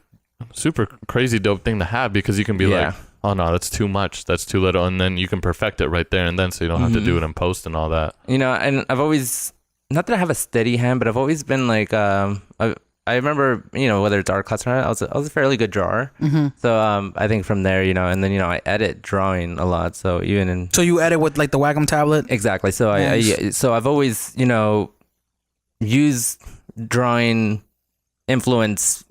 a super crazy dope thing to have, because you can be like, oh no, that's too much, that's too little, and then you can perfect it right there and then, so you don't have to do it in post and all that. And I've always, not that I have a steady hand, but I've always been like, I remember, whether it's art class or not, I was a fairly good drawer. So I think from there, and then I edit drawing a lot. So even in, so you edit with like the Wacom tablet. Exactly. So nice. So I've always used drawing, influence,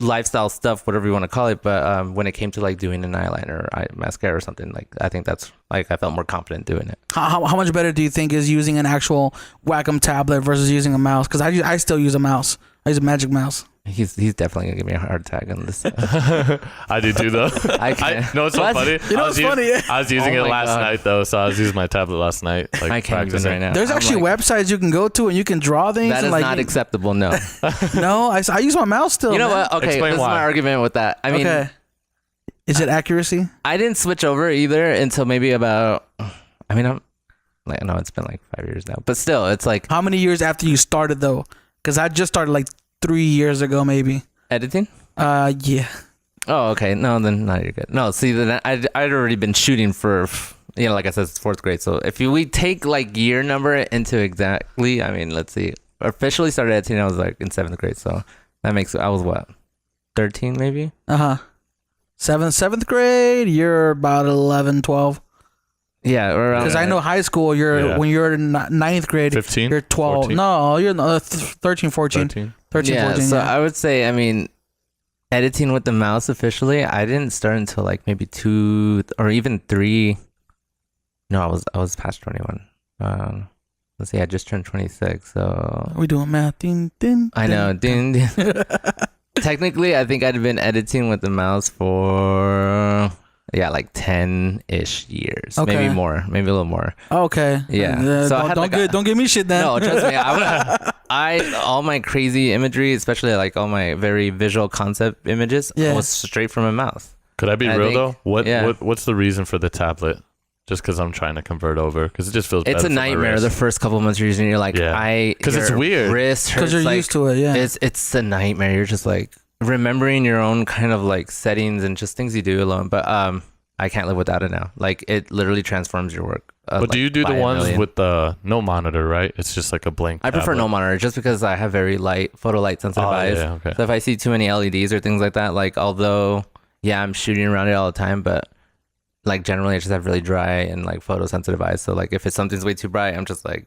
lifestyle stuff, whatever you want to call it. But when it came to like doing an eyeliner or mascara or something, like I think that's like I felt more confident doing it. How much better do you think is using an actual Wacom tablet versus using a mouse? Because I still use a mouse. I use a Magic Mouse. He's definitely gonna give me a hard tag on this. I do too, though. No, it's so funny. Funny? I was using it last night though, so I was using my tablet last night. Like, I can't even right now. There's actually websites you can go to and you can draw things. That is not acceptable. No. No, I use my mouse still. You know what? Okay, explain this why. is my argument with that. I mean, is it accuracy? I didn't switch over either until maybe about. I mean, I'm like, no, it's been like 5 years now, but still, it's like. How many years after you started though? Because I just started like 3 years ago, maybe. Editing? Yeah. Oh, okay. No, then no, you're good. No, see, then I'd already been shooting for, like I said, it's 4th grade. So if we take like year number into exactly, I mean, let's see. Officially started editing, I was like in 7th grade. So that makes, I was what? 13 maybe? 7th grade, you're about 11, 12. Yeah, because I know high school, when you're in 9th grade, 15, you're 12. 14. No, you're 13, 14. 13, 14. So I would say, I mean, editing with the mouse officially, I didn't start until like maybe 2 or even 3. No, I was past 21. Let's see, I just turned 26. So we doing math. Ding, ding, I know. Ding, ding. Technically, I think I'd been editing with the mouse for like 10-ish years, maybe more, maybe a little more. Okay. Yeah. So don't give me shit then. No, trust me. I all my crazy imagery, especially like all my very visual concept images, was straight from a mouse. Could I be real though? What's the reason for the tablet? Just because I'm trying to convert over, because it just feels. It's a nightmare. The first couple months you're using, you're like, because it's weird. Because you're used to it. Yeah. It's a nightmare. You're just like remembering your own kind of like settings and just things you do alone. But I can't live without it now. Like it literally transforms your work. But do you do the ones with the no monitor, right? It's just like a blank. I prefer no monitor just because I have very photo light sensitive eyes. Yeah, okay. So if I see too many LEDs or things like that, like although I'm shooting around it all the time, but like generally I just have really dry and like photosensitive eyes. So like if something's way too bright, I'm just like,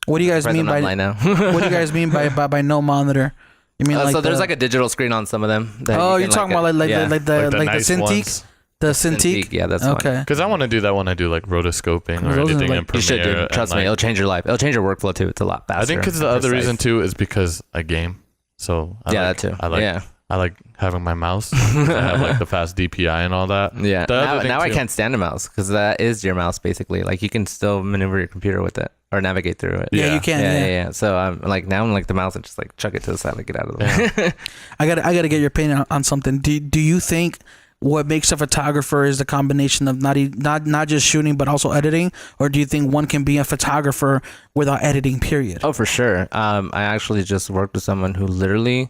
what do you guys mean by now? What do you guys mean by no monitor? You mean like so there's like a digital screen on some of them. You're talking about the nice Cintiq? Ones. The Cintiq? Yeah, that's okay. Because I want to do that when I do like rotoscoping or anything in Premiere. You should do. Trust me, it'll change your life. It'll change your workflow too. It's a lot faster. I think because the other reason too is because I game. So that too. I like having my mouse. I have like the fast DPI and all that. Yeah. Now I can't stand a mouse because that is your mouse basically. Like you can still maneuver your computer with it or navigate through it. Yeah, you can. Yeah. So I'm like the mouse and just like chuck it to the side, like get out of the way. I gotta get your opinion on something. Do you think what makes a photographer is the combination of not just shooting but also editing, or do you think one can be a photographer without editing? Period. Oh, for sure. I actually just worked with someone who literally.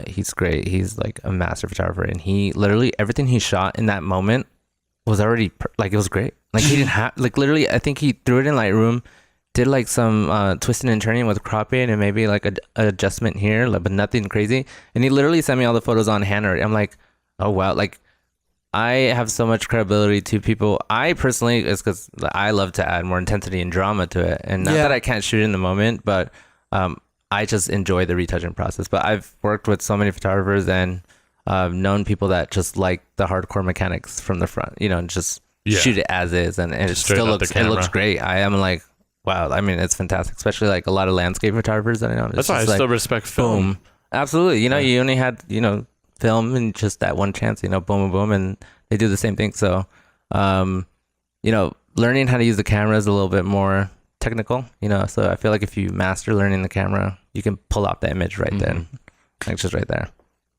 He's great. He's like a master photographer, and he literally everything he shot in that moment was already it was great. Like he didn't have literally. I think he threw it in Lightroom, did like some twisting and turning with cropping and maybe like an adjustment here, but nothing crazy. And he literally sent me all the photos on hand. I'm like, oh wow, like I have so much credibility to people. I personally is because I love to add more intensity and drama to it, and not that I can't shoot in the moment, but I just enjoy the retouching process. But I've worked with so many photographers and known people that just like the hardcore mechanics from the front, and just shoot it as is, and it still looks great. I am like, wow. I mean, it's fantastic, especially like a lot of landscape photographers that I know. That's why I still respect film. Boom. Absolutely. You only had film and just that one chance. Boom, boom, boom, and they do the same thing. So, learning how to use the camera is a little bit more technical, so I feel like if you master learning the camera, you can pull out the image right then, like just right there.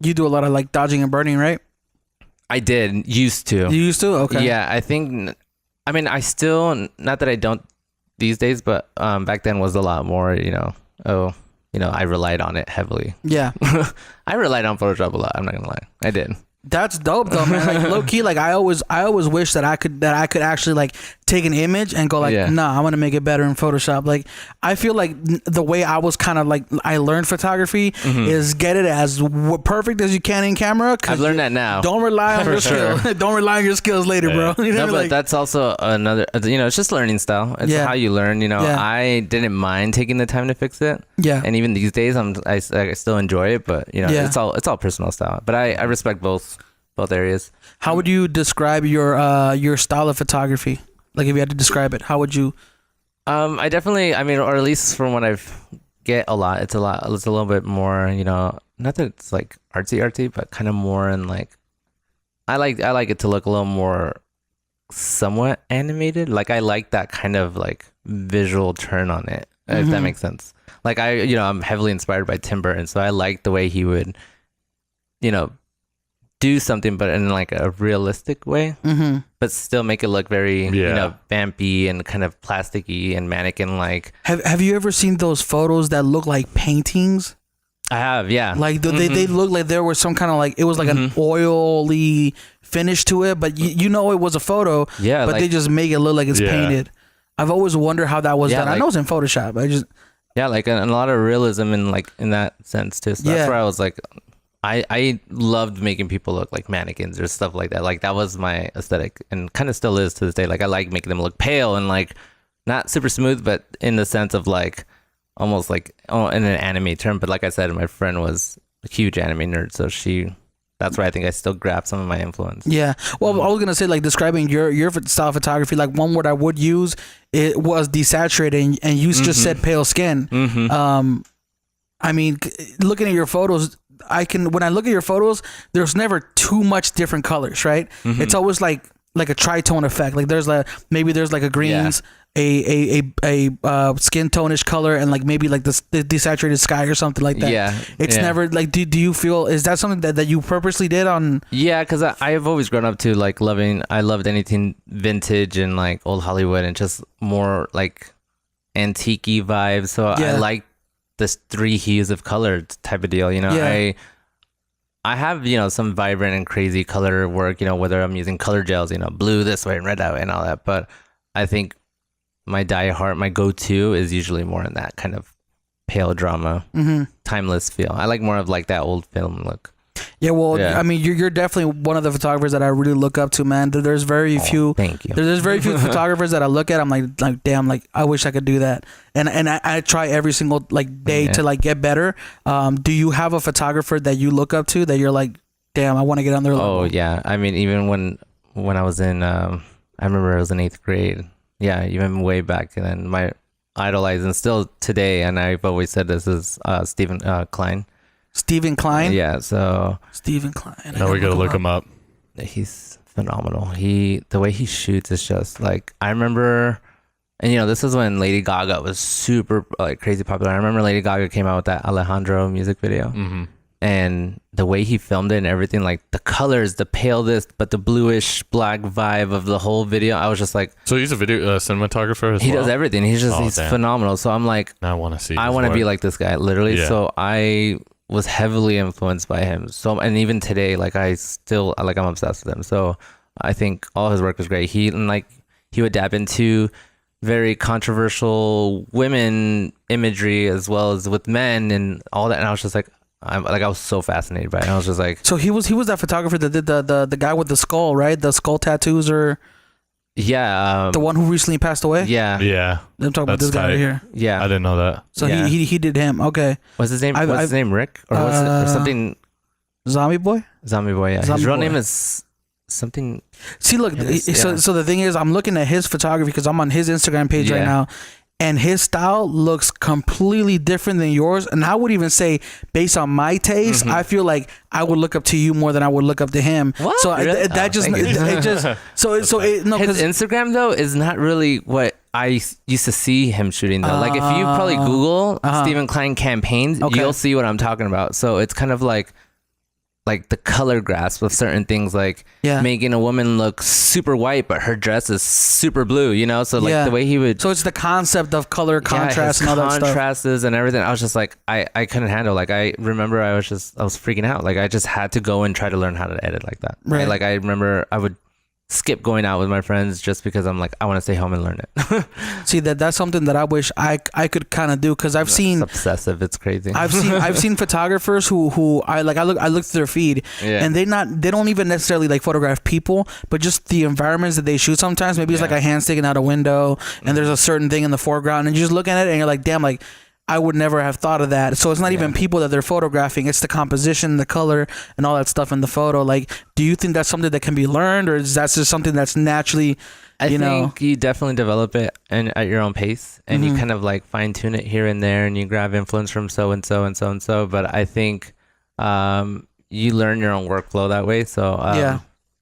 You do a lot of like dodging and burning, right? I used to. You used to? Okay. Yeah, I think, I mean, I still, not that I don't these days, but back then was a lot more, I relied on it heavily. Yeah. I relied on Photoshop a lot, I'm not gonna lie. I did. That's dope though, man. Like low key, like I always wish that I could actually like take an image and go like, nah, I want to make it better in Photoshop. Like I feel like the way I was kind of like I learned photography is get it as perfect as you can in camera. I've learned that now. Don't rely on your skills. Don't rely on your skills later, bro. But that's also another. It's just learning style. It's how you learn. I didn't mind taking the time to fix it. Yeah. And even these days, I still enjoy it. But it's all personal style. But I respect both areas. How would you describe your style of photography? Like if you had to describe it, how would you? I definitely, or at least from what I've get a lot, it's a little bit more, not that it's like artsy, but kind of more in like, I like it to look a little more somewhat animated. Like I like that kind of like visual turn on it, if that makes sense. Like I'm heavily inspired by Tim Burton, so I like the way he would, do something but in like a realistic way, but still make it look very vampy and kind of plasticky and mannequin like. Have you ever seen those photos that look like paintings? I have, yeah. Like they look like there was some kind of like it was like an oily finish to it, but it was a photo, but like, they just make it look like it's painted. I've always wondered how that was done. Like, I know it's in Photoshop, but I just like a lot of realism in that sense too. So that's where I was like, I loved making people look like mannequins or stuff like that. Like that was my aesthetic and kind of still is to this day. Like I like making them look pale and like not super smooth, but in the sense of like almost like in an anime term. But like I said, my friend was a huge anime nerd, so that's where I think I still grab some of my influence. Yeah. Well, I was gonna say like describing your style of photography. Like one word I would use it was desaturated, and you just said pale skin. I mean, looking at your photos, when I look at your photos, there's never too much different colors, right? Mm-hmm. It's always like a tritone effect. Like there's maybe there's like a greens, a skin tone-ish color, and like maybe like the desaturated sky or something like that. Yeah. It's never like, do you feel, is that something that you purposely did on? Yeah, because I've always grown up to like I loved anything vintage and like old Hollywood and just more like antique-y vibes. So I like this 3 hues of color type of deal, you know. I have, you know, some vibrant and crazy color work, you know, whether I'm using color gels, you know, blue this way and red that way and all that. But I think my go-to is usually more in that kind of pale drama, timeless feel. I like more of like that old film look. Yeah, well, I mean, you're definitely one of the photographers that I really look up to, man. There's very few. Thank you. There's very few photographers that I look at. I'm like, damn, like I wish I could do that. And I try every single like day to like get better. Do you have a photographer that you look up to that you're like, damn, I want to get on their level? Oh yeah, I mean, even when I was in, I remember I was in 8th grade. Yeah, even way back then, my idolize and still today, and I've always said this is Stephen Klein. Stephen Klein? Yeah, so Stephen Klein. Now we gotta look him up. He's phenomenal. The way he shoots is just like, I remember, and you know, this is when Lady Gaga was super like crazy popular. I remember Lady Gaga came out with that Alejandro music video. Mm-hmm. And the way he filmed it and everything, like the colors, the pale but the bluish black vibe of the whole video, I was just like. So he's a video cinematographer as well? He does everything. He's phenomenal. So I'm like, I want to see. I want to be like this guy, literally. Yeah. So I was heavily influenced by him. So, and even today, like I'm obsessed with him. So I think all his work was great. He would dab into very controversial women imagery as well as with men and all that. And I was just like, I was so fascinated by it. I was just like, so he was that photographer that did the guy with the skull, right? The skull tattoos, or the one who recently passed away. Yeah. I'm talking about this guy right here. Yeah, I didn't know that. So he did him. Okay. What's his name? What's his name? Rick or was it or something? Zombie Boy. Zombie Boy. Yeah. His real name is something. See, look. So the thing is, I'm looking at his photography because I'm on his Instagram page right now. And his style looks completely different than yours. And I would even say, based on my taste, I feel like I would look up to you more than I would look up to him. What? So really? His Instagram though is not really what I used to see him shooting though. Like if you probably Google Stephen Klein campaigns, you'll see what I'm talking about. So it's kind of like the color grasp of certain things, like making a woman look super white, but her dress is super blue, you know? So like the way he would... So it's the concept of color contrast and all that stuff. Contrasts and everything. I was just like, I couldn't handle. Like I remember I was freaking out. Like I just had to go and try to learn how to edit like that. Right. Like I remember I would skip going out with my friends just because I'm like, I want to stay home and learn it. See, that's something that I wish I could kind of do, because I've seen... It's obsessive. It's crazy. I've seen photographers who I look through their feed and they don't even necessarily like photograph people, but just the environments that they shoot sometimes. Maybe it's like a hand sticking out a window and there's a certain thing in the foreground and you just look at it and you're like, damn, like I would never have thought of that. So it's not even people that they're photographing. It's the composition, the color, and all that stuff in the photo. Like, do you think that's something that can be learned, or is that just something that's naturally, I think you definitely develop it at your own pace, and you kind of like fine tune it here and there, and you grab influence from so and so and so and so. But I think you learn your own workflow that way. So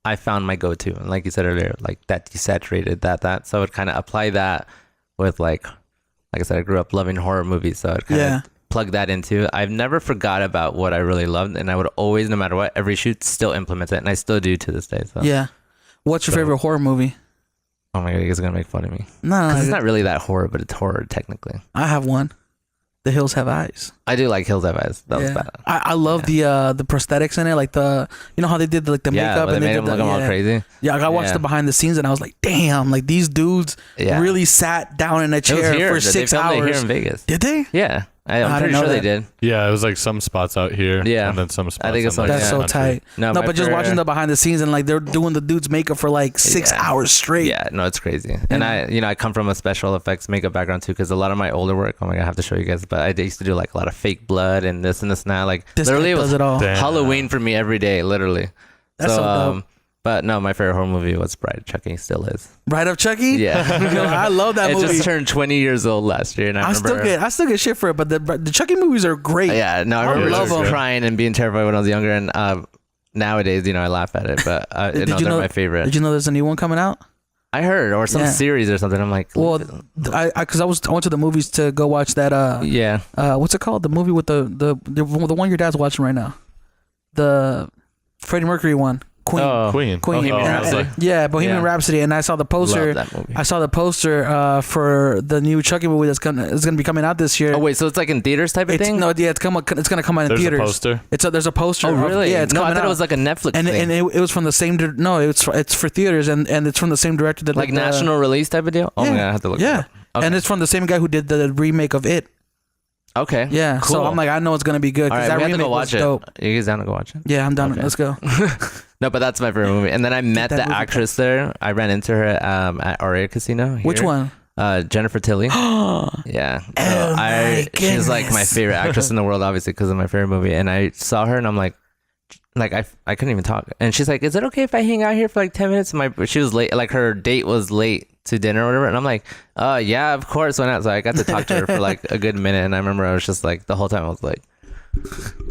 I found my go-to, and like you said earlier, like that desaturated that. So I would kind of apply that with like I said, I grew up loving horror movies, so I'd kind of plug that into. I've never forgot about what I really loved, and I would always, no matter what, every shoot still implement it, and I still do to this day. So what's your favorite horror movie? Oh my god, you guys are gonna make fun of me. No, it's not really that horror, but it's horror technically. I have one. The Hills Have Eyes. I do like Hills Have Eyes. That was bad. I love the prosthetics in it, like you know how they did like the makeup and they made them look all crazy. Yeah, I watched the behind the scenes and I was like, damn, like these dudes really sat down in a chair for 6 hours. They filmed it here in Vegas. Did they? Yeah. I'm pretty sure they did. Yeah, it was like some spots out here. Yeah. And then some spots. I think it's that's so tight. No, but just watching the behind the scenes and like they're doing the dude's makeup for like 6 hours straight. Yeah, no, it's crazy. And I come from a special effects makeup background too, because a lot of my older work, oh my god, I have to show you guys, but I used to do like a lot of fake blood and this and that. Like this literally it was it all. Halloween for me every day, literally. That's so dope. But no, my favorite horror movie was Bride of Chucky. Still is. Bride of Chucky? Yeah. Yo, I love that movie. It just turned 20 years old last year, and I still get shit for it, but the Chucky movies are great. Yeah, no, I remember crying and being terrified when I was younger, and nowadays, I laugh at it, but they're my favorite. Did you know there's a new one coming out? I heard, or some series or something. I'm like, well, I went to the movies to go watch that. What's it called? The movie with the one your dad's watching right now, the Freddie Mercury one. Queen. Bohemian Rhapsody. Bohemian Rhapsody, and I saw the poster. Love that movie. I saw the poster for the new Chucky movie that's gonna be coming out this year. Oh wait, so it's like in theaters type of thing? No, yeah, it's gonna come out in theaters. There's a poster. Oh really? It's I thought it was like a Netflix thing. And it was from the same. No, it's for theaters, and it's from the same director that like national release type of deal. Oh my god, I have to look. Yeah, okay. And it's from the same guy who did the remake of It. Okay. Yeah. Cool. So I'm like, I know it's gonna be good. All right, that we have to go watch it. Dope. You guys down to go watch it? Yeah, I'm down. Okay. Let's go. No, but that's my favorite movie. And then I met the actress there. I ran into her at Aria Casino. Here. Which one? Jennifer Tilly. Yeah. So she's like my favorite actress in the world, obviously, because of my favorite movie. And I saw her, and I'm like I couldn't even talk. And she's like, "Is it okay if I hang out here for like 10 minutes?" She was late. Like her date was late to dinner or whatever. And I'm like, yeah, of course. Why not? So I got to talk to her for like a good minute. And I remember I was just like, the whole time I was like,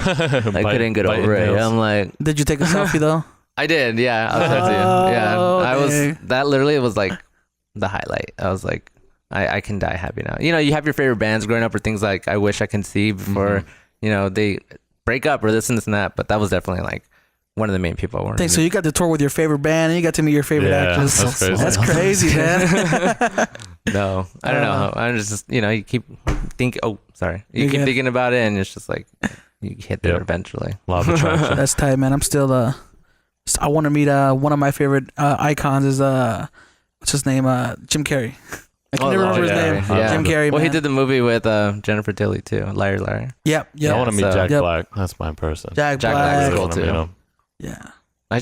I couldn't get over it. I'm like, did you take a selfie though? I did. Yeah. I'll tell you. Yeah. I was, that literally was like the highlight. I was like, I can die happy now. You have your favorite bands growing up or things like I wish I can see before, they break up or this and that. But that was definitely like one of the main people I wanted. So you got to tour with your favorite band and you got to meet your favorite actress. That's crazy, man. No, I don't know. I'm just, you keep thinking. Oh, sorry. You keep thinking about it, and it's just like you hit there eventually. Law of attraction. That's tight, man. I'm still. I want to meet one of my favorite icons is what's his name? Jim Carrey. I can never remember his name. Yeah. Jim Carrey. Well, man. he did the movie with Jennifer Tilly too. Liar. Yep. I want to meet Jack Black. That's my person. Jack Black is cool too. Yeah. I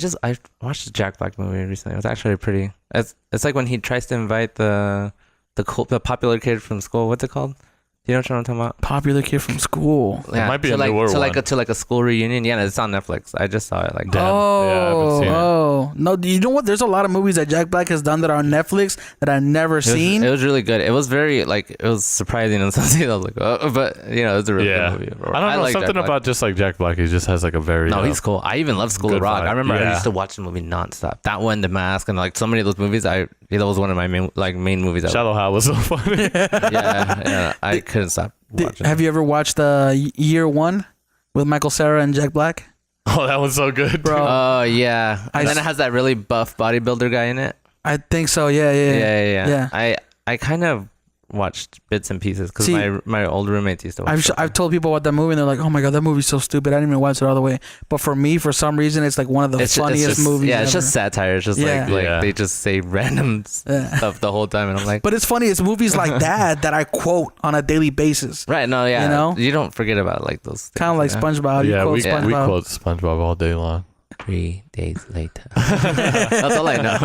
watched the Jack Black movie recently. It was actually pretty. It's like when he tries to invite the popular kid from school. What's it called? You know what I'm talking about? Popular kid from school. Yeah, it might be a newer one. To like a school reunion. Yeah, it's on Netflix. I just saw it. Like, damn. I haven't seen it. No, you know what? There's a lot of movies that Jack Black has done that are on Netflix that I've never seen. It was really good. It was very it was surprising and something. I was like, but it was a really good movie. I don't know, something about just like Jack Black. He just has like a very he's cool. I even love School of Rock. I remember I used to watch the movie nonstop. That one, The Mask, and like so many of those movies. That was one of my main movies. Shallow Hal was so funny. yeah, I couldn't stop. Have you ever watched Year One with Michael Cera and Jack Black? Oh, that was so good, bro. Oh yeah, and then it has that really buff bodybuilder guy in it. I think so. Yeah. I kind of watched bits and pieces because my old roommates used to watch I've told people about that movie and they're like, oh my god, that movie's so stupid, I didn't even watch it all the way. But for me, for some reason, it's like one of the funniest movies it's ever. Just satire. It's just like they just say random stuff the whole time and I'm like, but it's funny, it's movies like that I quote on a daily basis. Right. No, you don't forget about like those things, kind of like SpongeBob. We quote SpongeBob all day long. 3 days later. That's all I know.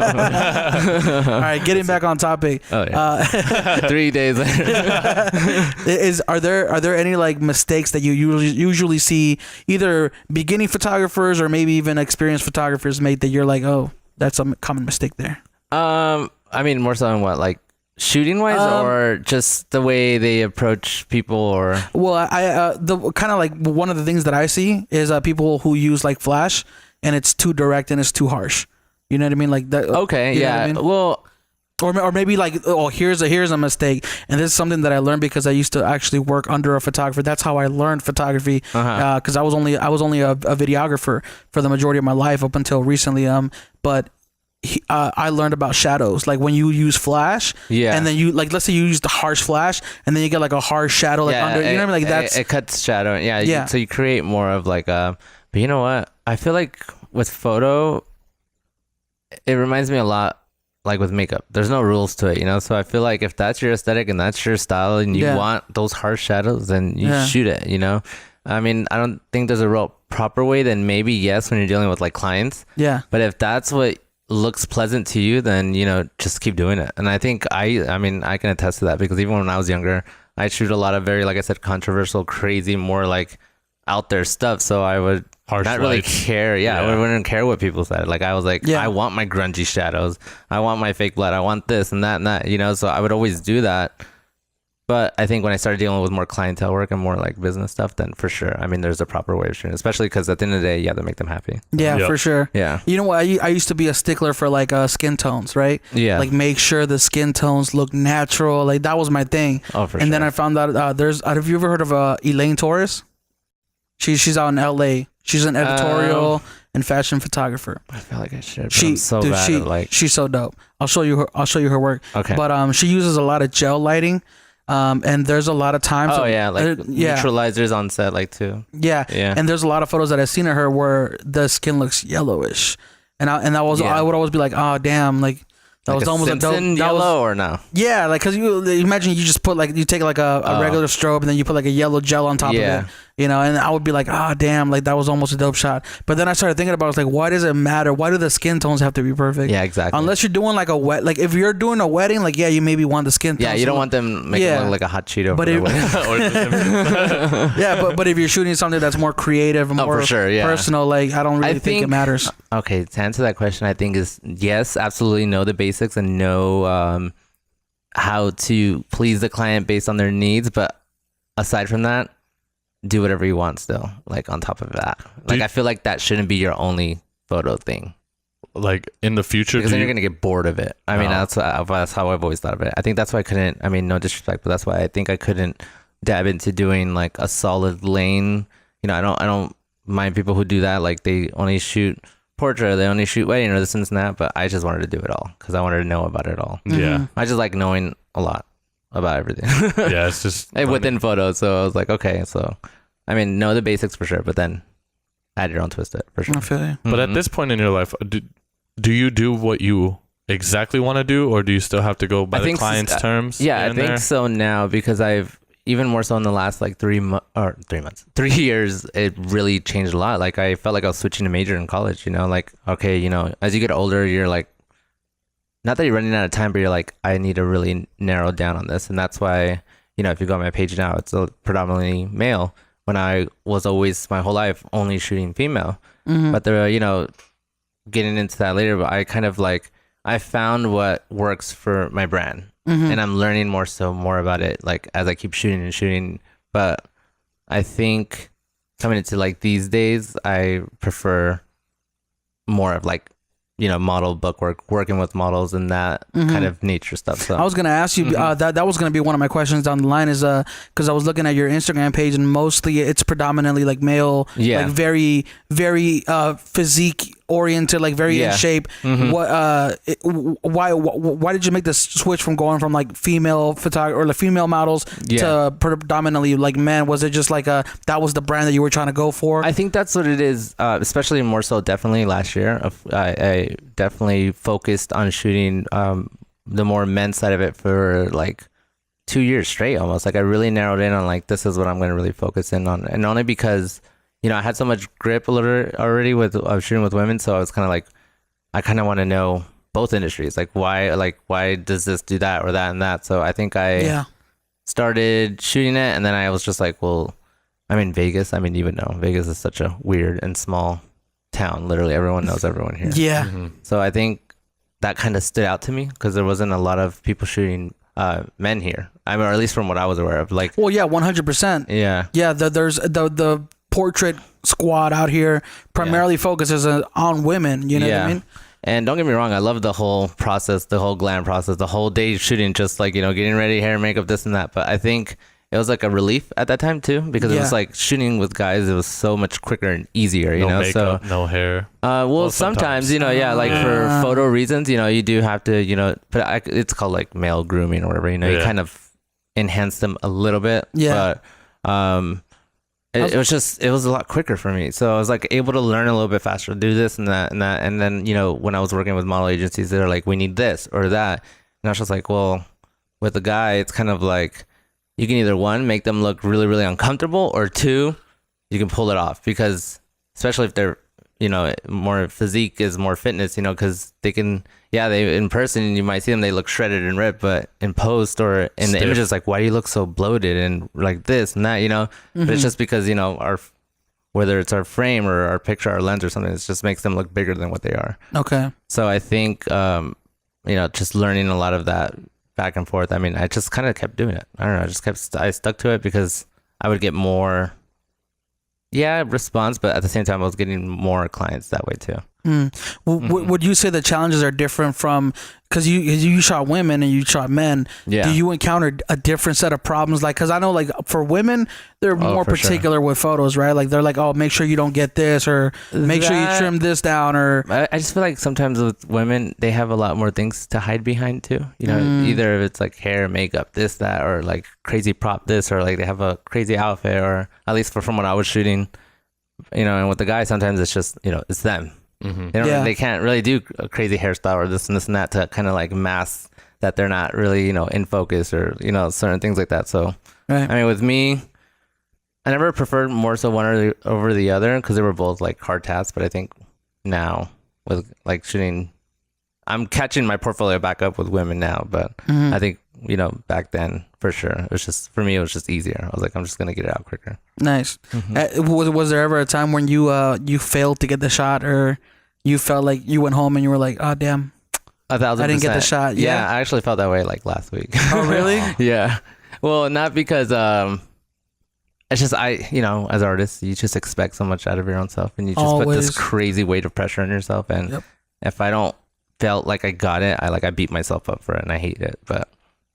All right, getting back on topic. 3 days later. Are there any like mistakes that you usually see either beginning photographers or maybe even experienced photographers make that you're like, oh, that's a common mistake there? I mean, more so on what, like shooting wise, or just the way they approach people, or? Well, I the kind of like one of the things that I see is people who use like flash. And it's too direct and it's too harsh. You know what I mean? Like that. Okay. Yeah. I mean? Well, or maybe like, oh, here's a mistake. And this is something that I learned because I used to actually work under a photographer. That's how I learned photography. Because I was only a videographer for the majority of my life up until recently. But I learned about shadows, like when you use flash, and then you like, let's say you use the harsh flash, and then you get like a harsh shadow, like under. You know what I mean? Like it cuts shadow. Yeah. So you create more of like But you know what? I feel like with photo, it reminds me a lot like with makeup. There's no rules to it, So I feel like if that's your aesthetic and that's your style and you want those harsh shadows, then you shoot it, I mean, I don't think there's a real proper way. Then maybe yes, when you're dealing with like clients. Yeah. But if that's what looks pleasant to you, then, just keep doing it. And I think I mean, I can attest to that because even when I was younger, I shoot a lot of very, like I said, controversial, crazy, more like out there stuff, so I would not really care. I wouldn't care what people said. Like I was like, I want my grungy shadows, I want my fake blood, I want this and that and that, you know. So I would always do that. But I think when I started dealing with more clientele work and more like business stuff, then for sure, I mean, there's a proper way of shooting, especially because at the end of the day, you have to make them happy. Yeah, for sure. Yeah. You know what? I used to be a stickler for like skin tones, right? Yeah. Like make sure the skin tones look natural. Like that was my thing. Oh, for sure. And then I found out have you ever heard of Elaine Torres? She's out in LA. She's an editorial and fashion photographer. I feel like I should. But I'm so bad at like. She's so dope. I'll show you her work. Okay. But she uses a lot of gel lighting. And there's a lot of times. Oh yeah, like neutralizers on set, like too. Yeah. And there's a lot of photos that I've seen of her where the skin looks yellowish, and I would always be like, oh damn, like that like was almost Simpson a dope yellow or no? Yeah, like because you imagine you just put like you take like a regular strobe and then you put like a yellow gel on top of it. You know, and I would be like, oh damn, like that was almost a dope shot. But then I started thinking about it, I was like, why does it matter? Why do the skin tones have to be perfect? Yeah, exactly. Unless you're doing like like if you're doing a wedding, like you maybe want the skin tones. Yeah, you don't want them making it look like a hot Cheeto. But but if you're shooting something that's more creative and more personal, like I don't really think it matters. Okay, to answer that question, I think is yes, absolutely know the basics and know how to please the client based on their needs. But aside from that, do whatever you want still, like on top of that. Like I feel like that shouldn't be your only photo thing. Like in the future, because then you're gonna get bored of it. I mean, that's how I've always thought of it. I think that's why I couldn't. I mean, no disrespect, but that's why I think I couldn't dab into doing like a solid lane. You know, I don't mind people who do that. Like they only shoot portrait, they only shoot wedding or this and that. But I just wanted to do it all because I wanted to know about it all. Yeah, I just like knowing a lot about everything. Yeah, it's just within photos. So I was like, okay, so I mean, know the basics for sure, but then add your own twist to it for sure. I feel you. But at this point in your life, do you do what you exactly want to do, or do you still have to go by the client's terms? Yeah, I think so now, because I've even more so in the last like 3 years, it really changed a lot. Like I felt like I was switching to major in college, you know, like, okay, you know, as you get older, you're like, not that you're running out of time, but you're like, I need to really narrow down on this. And that's why, you know, if you go on my page now, it's predominantly male, when I was always my whole life only shooting female. But there, you know, getting into that later, but I kind of like, I found what works for my brand, and I'm learning more about it, like as I keep shooting and shooting. But I think coming into like these days, I prefer more of like, you know, model book work, working with models and that kind of nature stuff. So I was gonna ask you that was gonna be one of my questions down the line, is because I was looking at your Instagram page and mostly it's predominantly like male, like very physique oriented, like very in shape. Why did you make this switch from going from like female photography or like female models to predominantly like men? Was it just like that was the brand that you were trying to go for? I think that's what it is, especially more so definitely last year. I definitely focused on shooting the more men's side of it for like 2 years straight almost. Like I really narrowed in on like, this is what I'm going to really focus in on. And only because, you know, I had so much grip already with shooting with women. So I was kind of like, I kind of want to know both industries. Like why does this do that or that and that? So I think I started shooting it. And then I was just like, well, I'm in Vegas. I mean, you would know Vegas is such a weird and small town. Literally everyone knows everyone here. So I think that kind of stood out to me because there wasn't a lot of people shooting men here. I mean, or at least from what I was aware of. Like, well, yeah, 100%. Yeah. There's the portrait squad out here primarily focuses on women. You know what I mean? And don't get me wrong, I love the whole process, the whole glam process, the whole day shooting, just like, you know, getting ready, hair, makeup, this and that. But I think it was like a relief at that time too, because it was like shooting with guys, it was so much quicker and easier, you know. Makeup, no hair. Well, sometimes, you know, like for photo reasons, you know, you do have to, you know, but it's called like male grooming or whatever, you know, you kind of enhance them a little bit. But it was a lot quicker for me. So I was like able to learn a little bit faster, do this and that and that. And then, you know, when I was working with model agencies, they're like, we need this or that. And I was just like, well, with a guy, it's kind of like, you can either one, make them look really, really uncomfortable, or two, you can pull it off, because especially if they're, you know, more physique is more fitness, you know, because they can, they in person, you might see them, they look shredded and ripped, but in post or in the images, like, why do you look so bloated and like this and that, you know? But it's just because, you know, whether it's our frame or our picture, our lens or something, it just makes them look bigger than what they are. Okay. So I think, just learning a lot of that back and forth. I mean, I just kind of kept doing it. I don't know. I stuck to it because I would get more, response, but at the same time, I was getting more clients that way too. Would you say the challenges are different from, because you shot women and you shot men? Yeah. Do you encounter a different set of problems? Like, because I know, like, for women, they're more particular with photos, right? Like, they're like, oh, make sure you don't get this, or make sure you trim this down, or. I just feel like sometimes with women, they have a lot more things to hide behind too. You know, either if it's like hair, makeup, this, that, or like crazy prop this, or like they have a crazy outfit, or at least from what I was shooting, and with the guys, sometimes it's just, it's them. They can't really do a crazy hairstyle or this and that to kind of like mask that they're not really in focus, or certain things like that. So I mean, with me, I never preferred more so one over the other because they were both like hard tasks. But I think now with like shooting, I'm catching my portfolio back up with women now. But I think back then for sure it was just, for me, it was just easier. I was like, I'm just gonna get it out quicker. Nice. Was there ever a time when you failed to get the shot, or you felt like you went home and you were like, oh damn, 1,000%. I didn't get the shot? Yeah, I actually felt that way like last week. Oh really? Yeah. Well, not because it's just as artists, you just expect so much out of your own self, and you just put this crazy weight of pressure on yourself. And if I don't felt like I got it, I beat myself up for it, and I hate it. But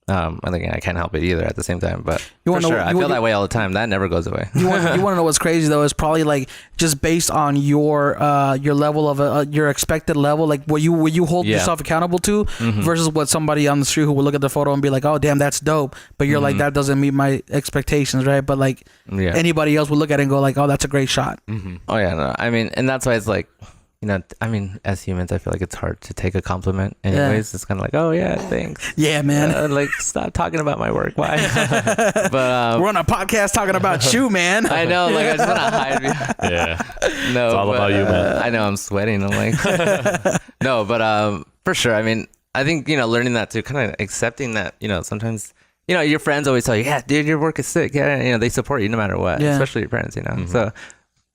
I think I can't help it either at the same time. But for sure, I feel that way all the time. That never goes away. You want to know what's crazy though? Is probably like just based on your level of your expected level, like what you hold yourself accountable to, versus what somebody on the street who will look at the photo and be like, oh damn, that's dope, but you're like, that doesn't meet my expectations, right? But like anybody else would look at it and go like, oh, that's a great shot. Oh yeah, no, I mean, and that's why it's like, as humans, I feel like it's hard to take a compliment. Anyways, it's kind of like, oh yeah, thanks. Yeah, man. Like, stop talking about my work. Why? But we're on a podcast talking about you, man. I know. Like, I just want to hide. Yeah. No, it's all about you, man. I know. I'm sweating. I'm like, no, but for sure. I mean, I think learning that too, kind of accepting that sometimes your friends always tell you, yeah, dude, your work is sick. Yeah, they support you no matter what, especially your parents. So.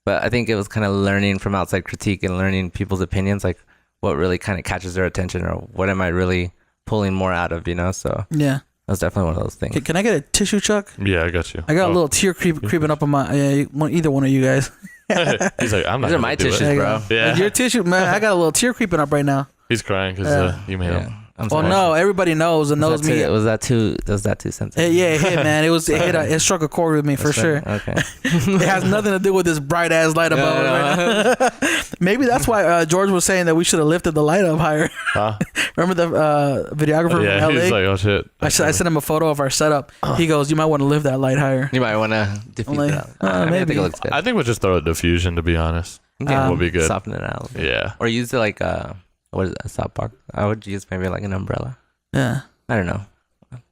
But I think it was kind of learning from outside critique and learning people's opinions, like what really kind of catches their attention, or what am I really pulling more out of, So yeah, that's definitely one of those things. Can I get a tissue, Chuck? Yeah, I got you. I got a little tear creeping up on my either one of you guys. He's like, I'm not. These are my tissues, bro. Yeah, your tissue, man. I got a little tear creeping up right now. He's crying because you made him. Well, no, everybody knows and knows me. Was that too sensitive? Yeah, it hit, man. It struck a chord with me for sure. Okay. It has nothing to do with this bright ass light above it right now. Maybe that's why George was saying that we should have lifted the light up higher. Huh? Remember the videographer from LA? He's like, oh shit. I sent him a photo of our setup. He goes, you might want to lift that light higher. You might want to diffuse that. Maybe. I think it looks good. I think we'll just throw a diffusion, to be honest. We'll be good. Soften it out a little bit. Yeah. Or use it like what is that, South Park? I would use maybe like an umbrella. Yeah. I don't know.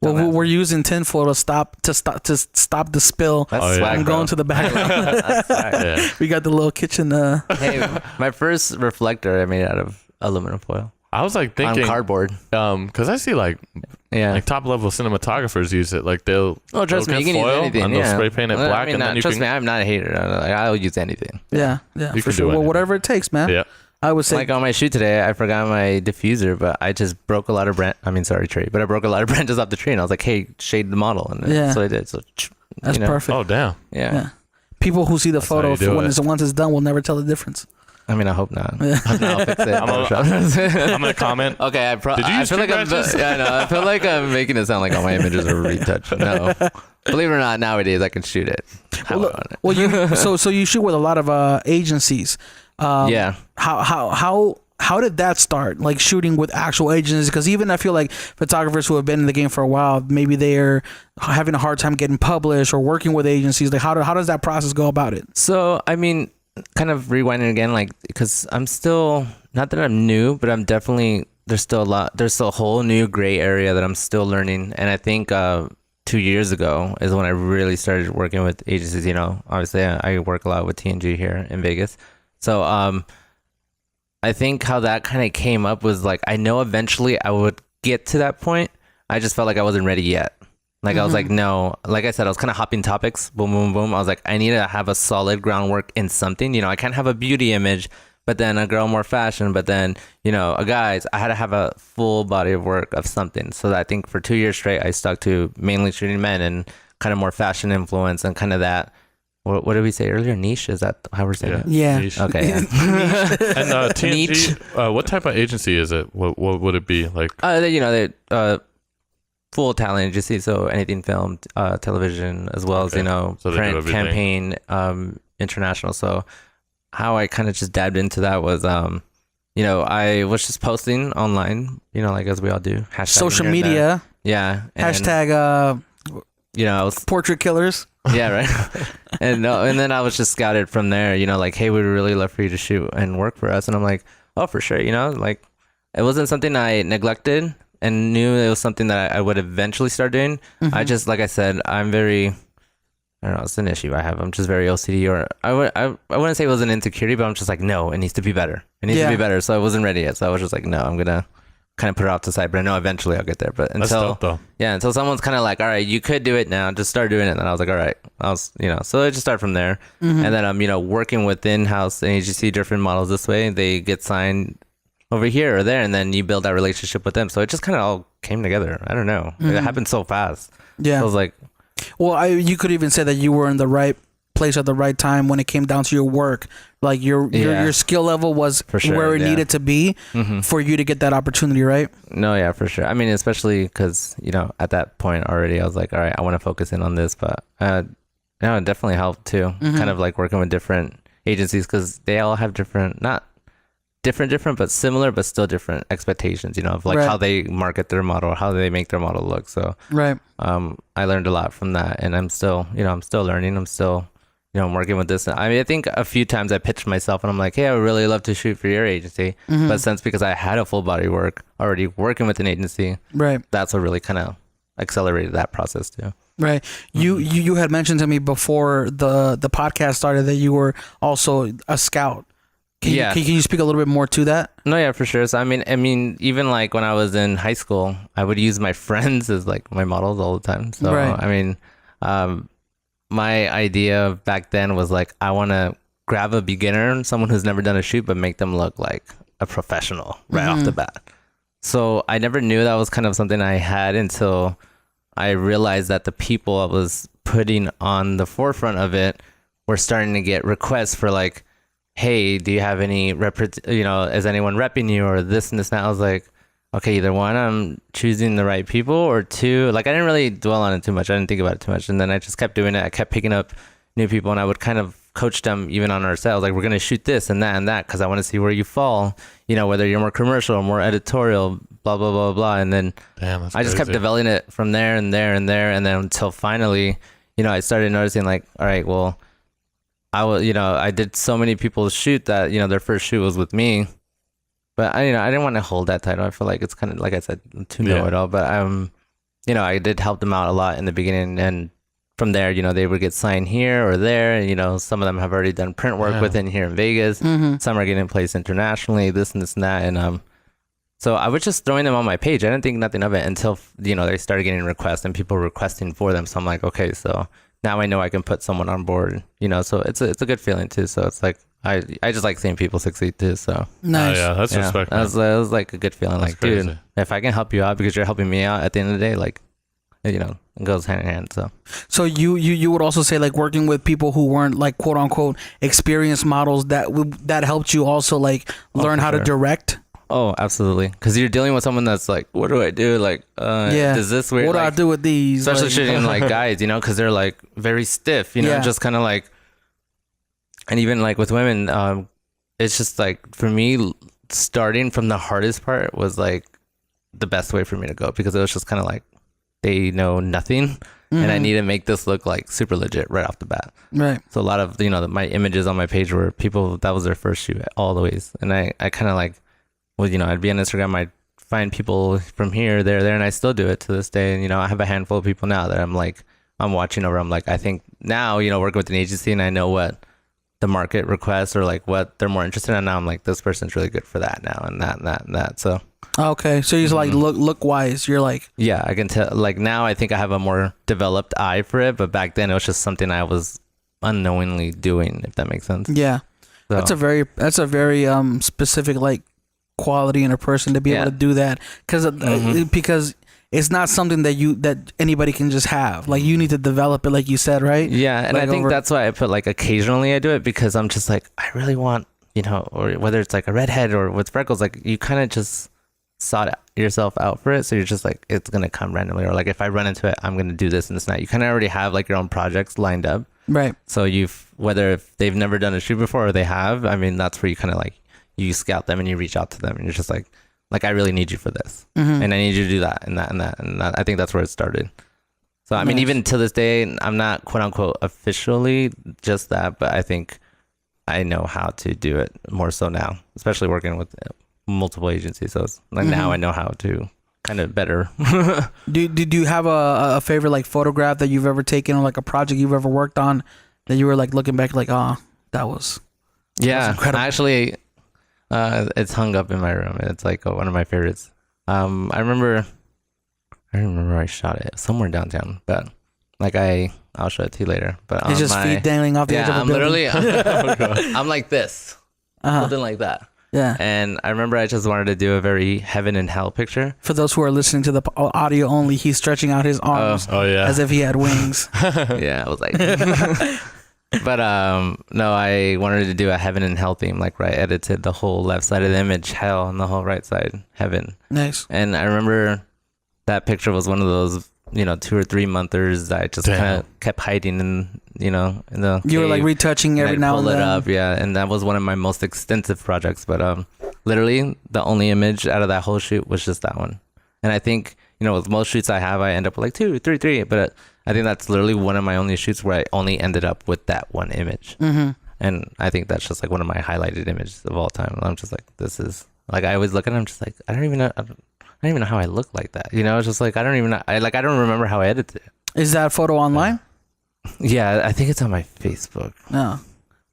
Well, we're using tinfoil to stop the spill from going to the background. We got the little kitchen. Hey, my first reflector I made out of aluminum foil. I was like thinking on cardboard. Because I see like top level cinematographers use it. Like they'll trust me, you can use anything. And they'll spray paint it black, and then you trust me, I'm not a hater. I'll use anything. Yeah, for sure. Well, whatever it takes, man. Yeah. I would say, like on my shoot today, I forgot my diffuser, but I just broke a lot of tree. But I broke a lot of branches off the tree, and I was like, "Hey, shade the model," and so I did. So that's perfect. Oh damn! Yeah. People who see the photo once it's done will never tell the difference. I mean, I hope not. I'll fix it. I'm gonna comment. Okay, did you use I feel like I'm making it sound like all my images are retouched. No, believe it or not, nowadays I can shoot it. So you shoot with a lot of agencies. How did that start? Like shooting with actual agencies? Because even I feel like photographers who have been in the game for a while, maybe they're having a hard time getting published or working with agencies. Like how does that process go about it? So I mean, kind of rewinding again, like because I'm still, not that I'm new, but I'm definitely, there's still a whole new gray area that I'm still learning. And I think 2 years ago is when I really started working with agencies. Obviously I work a lot with TNG here in Vegas. So I think how that kind of came up was like, I know eventually I would get to that point. I just felt like I wasn't ready yet. Like I was like, no, like I said, I was kind of hopping topics, boom, boom, boom. I was like, I need to have a solid groundwork in something. You know, I can't have a beauty image, but then a girl more fashion, but then, you know, a guy's. I had to have a full body of work of something. So that I think for 2 years straight, I stuck to mainly shooting men and kind of more fashion influence and kind of that. What did we say earlier? Niche? Is that how we're saying it? Yeah. Niche. Okay. Yeah. And TNG, what type of agency is it? What would it be like? You know, they full talent agency, so anything filmed, television, as well as, you know, so print, campaign, international. So how I kind of just dabbed into that was, you know, I was just posting online, you know, like as we all do. Hashtag social media. Yeah. Hashtag, you know, portrait killers. Yeah, right. And then I was just scouted from there, you know, like, hey, we'd really love for you to shoot and work for us. And I'm like, oh, for sure. You know, like it wasn't something I neglected and knew it was something that I would eventually start doing. I just, like I said, I'm very, I don't know, it's an issue I have. I'm just very OCD, or I wouldn't say it was an insecurity, but I'm just like, no, it needs to be better. It needs to be better. So I wasn't ready yet. So I was just like, no, I'm going to kind of put it off to the side, but I know eventually I'll get there. But until someone's kind of like, all right, you could do it now, just start doing it. And I was like, all right, you know, so I just start from there. And then I'm, you know, working with in-house agency, different models this way. They get signed over here or there, and then you build that relationship with them. So it just kind of all came together. I don't know. It happened so fast. Yeah. I was like, well, you could even say that you were in the right place at the right time when it came down to your work. Like your skill level was where it needed to be for you to get that opportunity, right? No, yeah, for sure. I mean, especially because, you know, at that point already, I was like, all right, I want to focus in on this. But it definitely helped too. Kind of like working with different agencies, because they all have different, not different, but similar, but still different expectations, you know, of like how they market their model, how they make their model look. So I learned a lot from that, and I'm still learning. I'm still, you know, I'm working with this. I mean, I think a few times I pitched myself and I'm like, hey, I would really love to shoot for your agency. But since because I had a full body work already working with an agency, that's what really kind of accelerated that process too. Right. You had mentioned to me before the podcast started that you were also a scout. Can you speak a little bit more to that? No, yeah, for sure. So I mean, even like when I was in high school, I would use my friends as like my models all the time. So I mean, my idea back then was like, I want to grab a beginner, someone who's never done a shoot, but make them look like a professional right off the bat. So I never knew that was kind of something I had until I realized that the people I was putting on the forefront of it were starting to get requests for like, hey, do you have any is anyone repping you or this and this and that? I was like, okay, either one, I'm choosing the right people, or two, like I didn't really dwell on it too much. I didn't think about it too much. And then I just kept doing it. I kept picking up new people, and I would kind of coach them even on our sales. Like, we're going to shoot this and that because I want to see where you fall, you know, whether you're more commercial or more editorial, blah, blah, blah, blah. And then I just kept developing it from there and there and there. And then until finally, you know, I started noticing like, all right, well, I did so many people's shoot that, you know, their first shoot was with me, but I didn't want to hold that title. I feel like it's kind of, like I said, to know it all, but you know, I did help them out a lot in the beginning, and from there, you know, they would get signed here or there, and, you know, some of them have already done print work within here in Vegas. Some are getting placed internationally, this and that, and so I was just throwing them on my page. I didn't think nothing of it until, you know, they started getting requests and people requesting for them. So I'm like, okay, so now I know I can put someone on board, you know, so it's a good feeling too. So it's like, I just like seeing people succeed too. So nice. Oh, yeah, that's respect. That was like a good feeling. That's like, crazy. Dude, if I can help you out because you're helping me out at the end of the day, like, you know, it goes hand in hand. So you would also say like working with people who weren't like quote unquote experienced models that helped you also like learn how to direct. Oh, absolutely. Because you're dealing with someone that's like, what do I do? Like, does this weird? What do I do with these? Especially shooting like guys, you know, because they're like very stiff, you know, just kind of like, and even like with women, it's just like, for me, starting from the hardest part was like the best way for me to go, because it was just kind of like, they know nothing. And I need to make this look like super legit right off the bat. Right. So a lot of, you know, my images on my page were people, that was their first shoot all the ways. And I kind of like, well, you know, I'd be on Instagram, I'd find people from here, there, and I still do it to this day. And, you know, I have a handful of people now that I'm watching over. I'm like, I think now, you know, working with an agency, and I know what the market requests or like what they're more interested in. Now I'm like, this person's really good for that now, and that and that and that. So okay, so you're like look wise, you're like, yeah, I can tell. Like now, I think I have a more developed eye for it, but back then it was just something I was unknowingly doing, if that makes sense. Yeah, so. That's a very specific like quality in a person to be able to do that, because it's not something that anybody can just have. Like you need to develop it, like you said, right? Yeah, and like I think that's why I put like occasionally I do it, because I'm just like, I really want, you know, or whether it's like a redhead or with freckles, like you kind of just sought yourself out for it, so you're just like, it's gonna come randomly, or like if I run into it, I'm gonna do this and this and that. You kind of already have like your own projects lined up, right? So whether if they've never done a shoot before or they have, I mean, that's where you kind of like, you scout them and you reach out to them and you're just like I really need you for this, and I need you to do that and that and that and that. I think that's where it started. So I mean, even to this day, I'm not quote unquote officially just that, but I think I know how to do it more so now, especially working with multiple agencies. So it's like now I know how to kind of better. Do you have a favorite like photograph that you've ever taken, or like a project you've ever worked on that you were like looking back like, oh, that was incredible. Actually, it's hung up in my room. It's like one of my favorites. I remember I shot it somewhere downtown, but like I'll show it to you later. But it's just feet dangling off the edge of a building. I'm like this, something like that. Yeah. And I remember I just wanted to do a very heaven and hell picture. For those who are listening to the audio only, he's stretching out his arms as if he had wings. Yeah, I was like... But no, I wanted to do a heaven and hell theme. Like, I edited the whole left side of the image, hell, and the whole right side, heaven. Nice. And I remember that picture was one of those, 2 or 3 monthers that I just kind of kept hiding in the you were like retouching every now and then. Pull it up, yeah. And that was one of my most extensive projects. But literally the only image out of that whole shoot was just that one. And I think, with most shoots I have, I end up with like 2, 3, 3. But I think that's literally one of my only shoots where I only ended up with that one image. And I think that's just like one of my highlighted images of all time. I'm just like, this is like, I always look at it, I'm just like, I don't even know how I look like that. It's just like, I don't remember how I edited it. Is that photo online? Yeah, I think it's on my Facebook. No.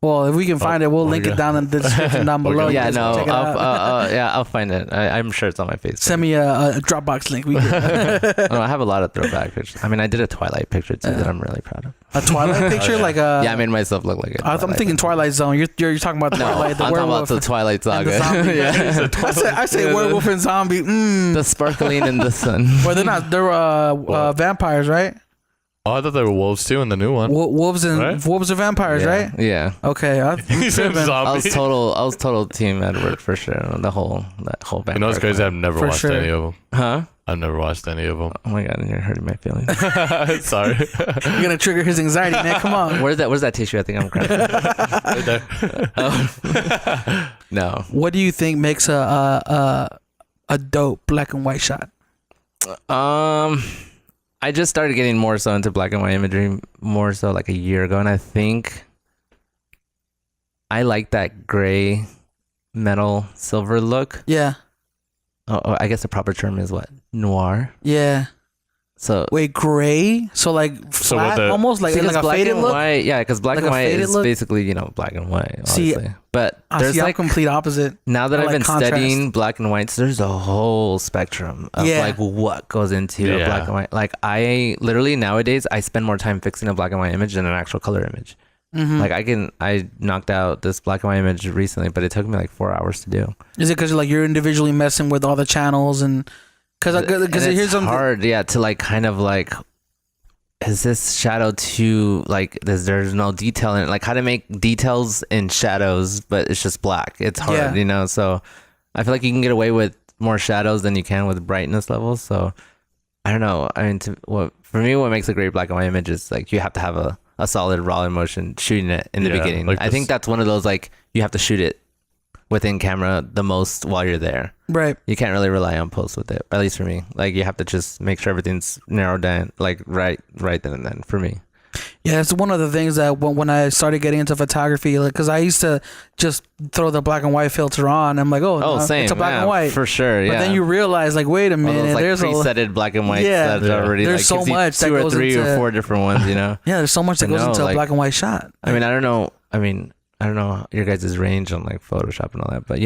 Well, if we can find it, we'll link it down in the description down below. Yeah, no, I'll find it. I'm sure it's on my Facebook. Send me a Dropbox link. I have a lot of throwback pictures. I mean, I did a Twilight picture too that I'm really proud of. A Twilight picture, like a. Yeah, I made myself look like it. I'm thinking Twilight Zone. You're talking about Twilight. No, I'm talking about the Twilight Saga. Yeah. I say werewolf and zombie. The sparkling in the sun. Well, they're not. They're vampires, right? Oh, I thought they were wolves too in the new one. Wolves are vampires, right? Yeah. Okay. I was total team Edward for sure. That whole vampire. You know what's crazy? I've never watched any of them. Huh? I've never watched any of them. Oh my god, you're hurting my feelings. Sorry. You're gonna trigger his anxiety, man. Come on. Where's that tissue? I think I'm crying. Right there. No. What do you think makes a dope black and white shot? I just started getting more so into black and white imagery more so like a year ago, and I think I like that gray metal silver look. Yeah. Oh, I guess the proper term is what? Noir. Yeah. So wait, gray? So like flat, almost like a faded look. White, yeah, because black and white is basically black and white. Obviously. See, but there's like complete opposite. Now that I've been studying black and whites, there's a whole spectrum of like what goes into a black and white. Like I literally nowadays I spend more time fixing a black and white image than an actual color image. Like I knocked out this black and white image recently, but it took me like 4 hours to do. Is it because you're individually messing with all the channels and? Because here's something hard, to like kind of like, is this shadow too like there's no detail in it? Like how to make details in shadows, but it's just black. It's hard, So I feel like you can get away with more shadows than you can with brightness levels. So I don't know. I mean, for me, what makes a great black and white image is like you have to have a solid raw emotion shooting it in the beginning. Like I think that's one of those like you have to shoot it within camera the most while you're there. Right. You can't really rely on post with it, at least for me. Like you have to just make sure everything's narrowed down, like right then and then for me. Yeah, it's one of the things that when I started getting into photography, like, because I used to just throw the black and white filter on. I'm like, same. It's a black and white for sure. But then you realize, like, wait a minute, there's presetted black and white. That already. There's so much that goes into 2 or 3 or 4 different ones. Yeah, there's so much that goes into a black and white shot. I mean, I don't know. I mean, I don't know your guys' range on like Photoshop and all that, but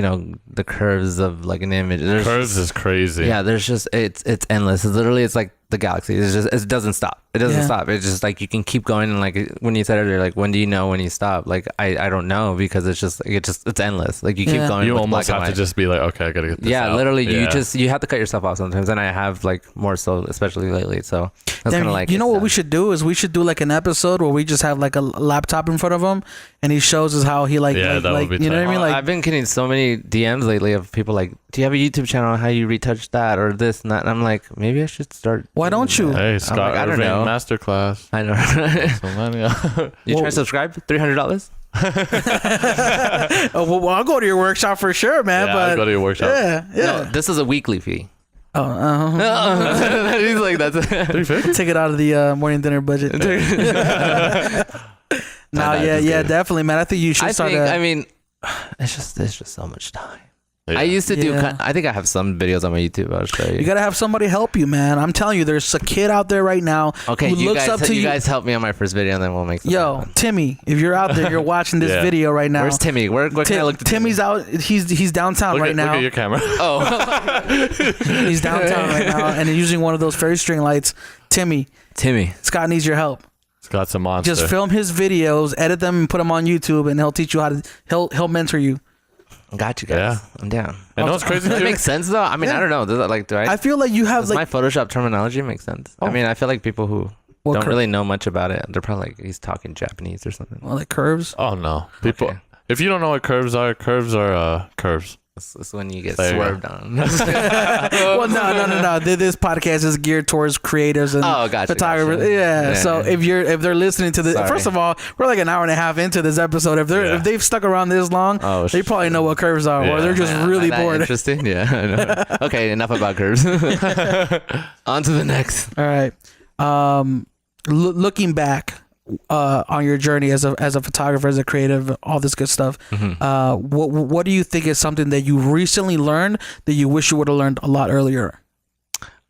the curves of like an image. Curves is crazy. Yeah, there's just it's endless. It's like the galaxy. It doesn't stop. It doesn't stop. It's just like you can keep going. And like when you said earlier, like when do you know when you stop? Like I don't know, because it's endless. Like you keep going. You almost have to just be like, okay, I gotta get this out. Literally, you have to cut yourself off sometimes, and I have like more so, especially lately. So that's kind of like, what we should do is we should do like an episode where we just have like a laptop in front of him, and he shows us how he like that would be you know what I mean? Like I've been getting so many DMs lately of people like, do you have a YouTube channel? How you retouch that or this and that? And I'm like, maybe I should start. Why don't you? Hey, Scott Irving masterclass. I know. You trying to subscribe? $300. Well, I'll go to your workshop for sure, man. But I'll go to your workshop. Yeah. No, this is a weekly fee. Oh, he's like, that's take it out of the morning dinner budget. Definitely, man. I think you should start. I mean, it's just so much time. I used to do. I think I have some videos on my YouTube. I'll show you. You gotta have somebody help you, man. I'm telling you, there's a kid out there right now who looks up to you. You guys help me on my first video, and then we'll make. Happen. Timmy, if you're out there, you're watching this video right now. Where's Timmy? Where can I look? Timmy's out. He's downtown right now. Look at your camera. He's downtown right now, and he's using one of those fairy string lights. Timmy, Scott needs your help. Scott's a monster. Just film his videos, edit them, and put them on YouTube, and he'll teach you how to. He'll mentor you. Got you guys. Yeah. I'm down. I know it's crazy. Does that make sense though? I mean, I don't know. Does that I feel like you have does my Photoshop terminology make sense? I mean, I feel like people who don't really know much about it, they're probably like, he's talking Japanese or something. Well, like curves? Oh no. People if you don't know what curves are curves. It's when you get swerved on. Well, no. This podcast is geared towards creatives and photographers. Gotcha. Yeah. So if they're listening to this, first of all, we're like an hour and a half into this episode. If they've stuck around this long, they probably know what curves are, or they're just really bored. Interesting. Yeah. I know. Okay. Enough about curves. On to the next. All right. Looking back on your journey as a photographer, as a creative, all this good stuff. What do you think is something that you recently learned that you wish you would have learned a lot earlier?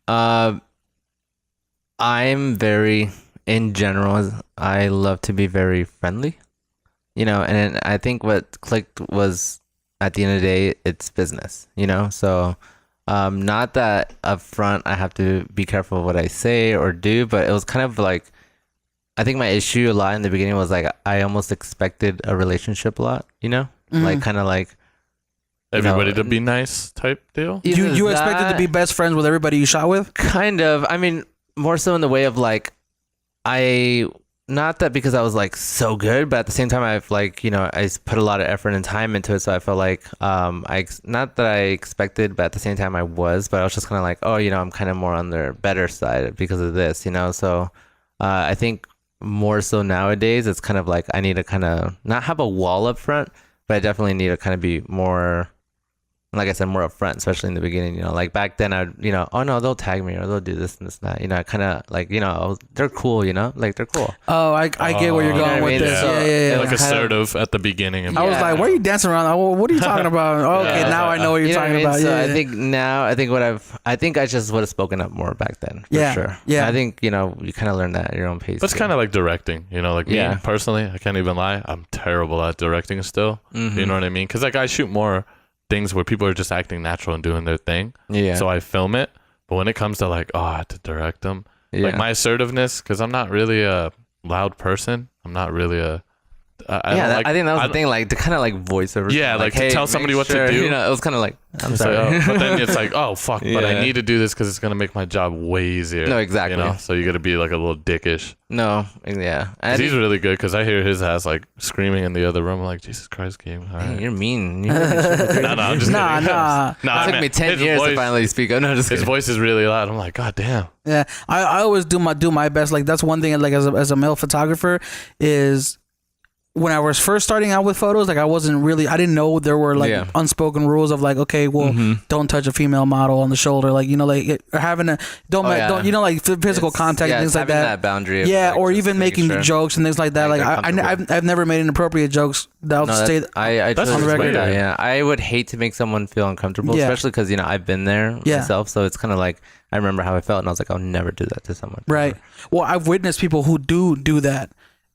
I'm very, in general, I love to be very friendly, and I think what clicked was at the end of the day, it's business, so not that up front I have to be careful of what I say or do, but it was kind of like, I think my issue a lot in the beginning was like I almost expected a relationship a lot, like kind of like everybody to be nice type deal. You expected to be best friends with everybody you shot with? Kind of. I mean, more so in the way of like not that because I was like so good, but at the same time I've like, I put a lot of effort and time into it, so I felt like not that I expected, but at the same time I was, but I was just kind of like, I'm kind of more on their better side because of this, so I think more so nowadays it's kind of like I need to kind of not have a wall up front, but I definitely need to kind of be more, like I said, more upfront, especially in the beginning. Like back then I'd oh no, they'll tag me or they'll do this and this and that, I kind of like they're cool, like they're cool. I get where you're going with this. Yeah. Like assertive at the beginning. I was like, why are you dancing around? What are you talking about? Okay, now I know what you're talking about. So I think now I think I just would have spoken up more back then, for sure. Yeah, I think you kind of learn that at your own pace. But it's kind of like directing, like me personally, I can't even lie, I'm terrible at directing still. You know what I mean? Because like I shoot more things where people are just acting natural and doing their thing. Yeah. So I film it, but when it comes to like, I have to direct them, like my assertiveness, because I'm not really a loud person. I'm not really a. I think that was the thing, like the kind of like voiceover. Yeah, like to tell somebody what to do. It was kind of like, I'm sorry. But then it's like, oh fuck, but I need to do this because it's gonna make my job way easier. No, exactly. So you got to be like a little dickish. No, yeah. He's really good because I hear his ass like screaming in the other room. I'm like, Jesus Christ, game. All right. You're mean. No, I'm just kidding. It took me 10 years to finally speak. I'm not just kidding. His voice is really loud. I'm like, God damn. Yeah, I always do my best. Like that's one thing. Like as a male photographer is. When I was first starting out with photos, like I didn't know there were like unspoken rules of like, okay, well, don't touch a female model on the shoulder, like having like physical contact and things like that. That boundary. Yeah, or even making jokes and things like that. Like I've never made inappropriate jokes. I on the record. Yeah, I would hate to make someone feel uncomfortable, especially because I've been there myself. So it's kind of like I remember how I felt, and I was like, I'll never do that to someone. Right. Well, I've witnessed people who do that.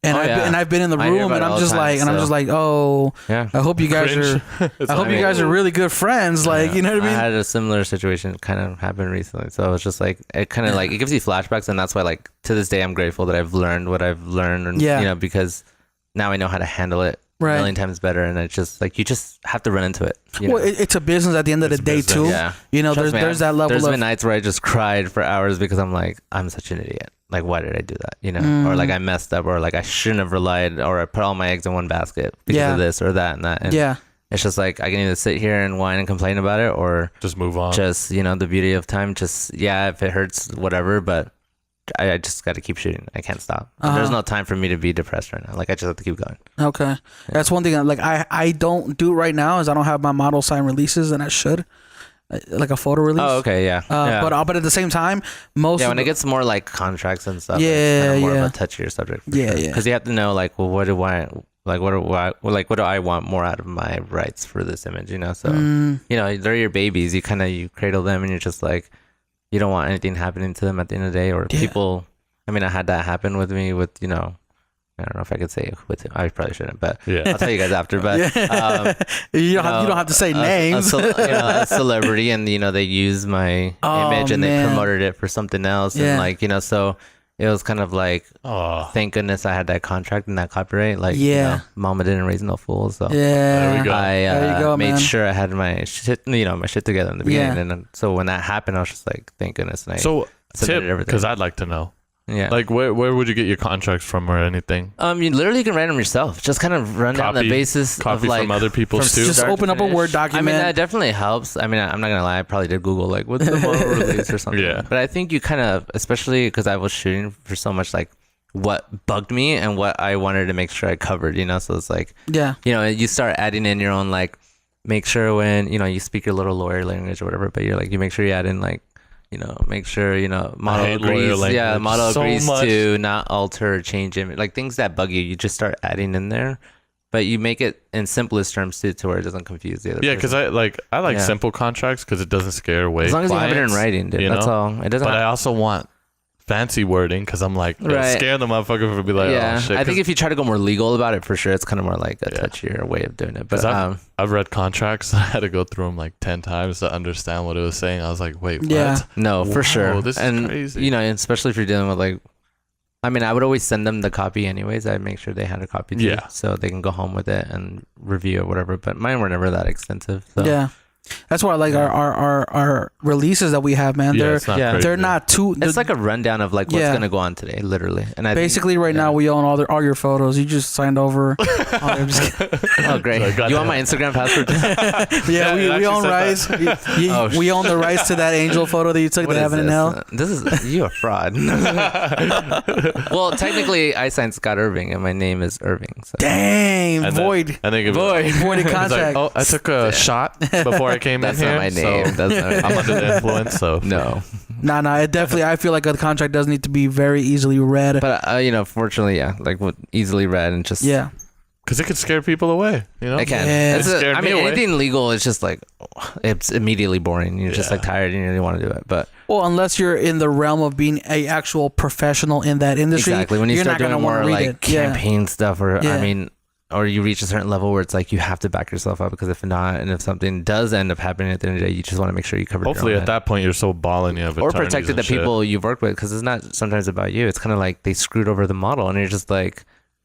And I've been in the room, and I'm just like, oh, yeah. I hope you guys are really good friends. Like, you know what I mean? I had a similar situation kind of happen recently, so it's just like it kind of like it gives you flashbacks, and that's why like to this day I'm grateful that I've learned what I've learned, and you know, because now I know how to handle it a million times better, and it's just like you just have to run into it. Well, it's a business at the end of the day too. Yeah. You know, there's that level. There's been nights where I just cried for hours because I'm like, I'm such an idiot. Like, why did I do that? You know, or like I messed up, or like I shouldn't have relied, or I put all my eggs in one basket because of this or that and that. And it's just like I can either sit here and whine and complain about it, or just move on. Just, you know, the beauty of time. Just if it hurts, whatever. But I just got to keep shooting. I can't stop. There's no time for me to be depressed right now. Like I just have to keep going. Okay, that's one thing. Like I don't do right now is I don't have my model sign releases, and I should. Like a photo release. Oh, okay, yeah. But at the same time, when it gets more like contracts and stuff, it's kind of more of a touchier subject. Because you have to know, like, well, what do I want more out of my rights for this image? You know, so you know, they're your babies. You cradle them, and you're just like, you don't want anything happening to them at the end of the day, or people. I mean, I had that happen with me with, you know. I don't know if I could say with it. I probably shouldn't, but I'll tell you guys after. But you don't have to say names. A celebrity, and you know, they used my image and they promoted it for something else, and like, you know, so it was kind of like, thank goodness I had that contract and that copyright. Like, you know, mama didn't raise no fools. So there we go. I made sure I had my shit, you know, my shit together in the beginning, and so when that happened, I was just like, thank goodness. And I submitted everything, because I'd like to know. Yeah. Like where would you get your contracts from or anything? You literally can write them yourself. Just kind of run down the basis of like from other people's too. Just open up a Word document. I mean, that definitely helps. I mean, I'm not gonna lie. I probably did Google like what's the model release or something. Yeah. But I think you kind of, especially because I was shooting for so much, like what bugged me and what I wanted to make sure I covered. You know, so it's like, you know, you start adding in your own, like, make sure when, you know, you speak your little lawyer language or whatever, but you're like, you make sure you add in like, you know, make sure, you know, model agrees. Yeah, model agrees to not alter or change image. Like things that bug you, you just start adding in there. But you make it in simplest terms too, to where it doesn't confuse the other person. Yeah, because I like simple contracts because it doesn't scare away. As long as clients, you have it in writing, dude. That's all. It doesn't. But I also want fancy wording because I'm like, scare the motherfucker for be like, oh shit. I think if you try to go more legal about it, for sure, it's kind of more like a touchier way of doing it. But I've read contracts. I had to go through them like 10 times to understand what it was saying. I was like, wait, what? No, for sure. This is crazy. You know, especially if you're dealing with like, I mean, I would always send them the copy anyways. I'd make sure they had a copy too, so they can go home with it and review it, whatever. But mine were never that extensive. So. Yeah. That's why I like our releases that we have, man. They're not too. It's like a rundown of like what's gonna go on today, literally. And I basically right now we own all your photos. You just signed over. Oh, great! You want my Instagram password? we own rights. We own the rights to that angel photo that you took. That Heaven and Hell. This is you a fraud. Well, technically, I signed Scott Irving, and my name is Irving. So. Dang, void. I think voided contract. Like, I took a shot before I came That's in here. That's not my name. So I'm under the influence, so no. Nah. It definitely. I feel like a contract does need to be very easily read. But you know, fortunately, like easily read and just because it could scare people away. You know, it can. I mean, anything legal is just like it's immediately boring. You're just like tired and you don't want to do it. But unless you're in the realm of being a actual professional in that industry, exactly. When you start doing more like campaign stuff, or I mean. Or you reach a certain level where it's like you have to back yourself up, because if not, and if something does end up happening at the end of the day, you just want to make sure you cover. Hopefully, at that point, you're so balling you have or protected the people you've worked with, because it's not sometimes about you. It's kind of like they screwed over the model, and you're just like,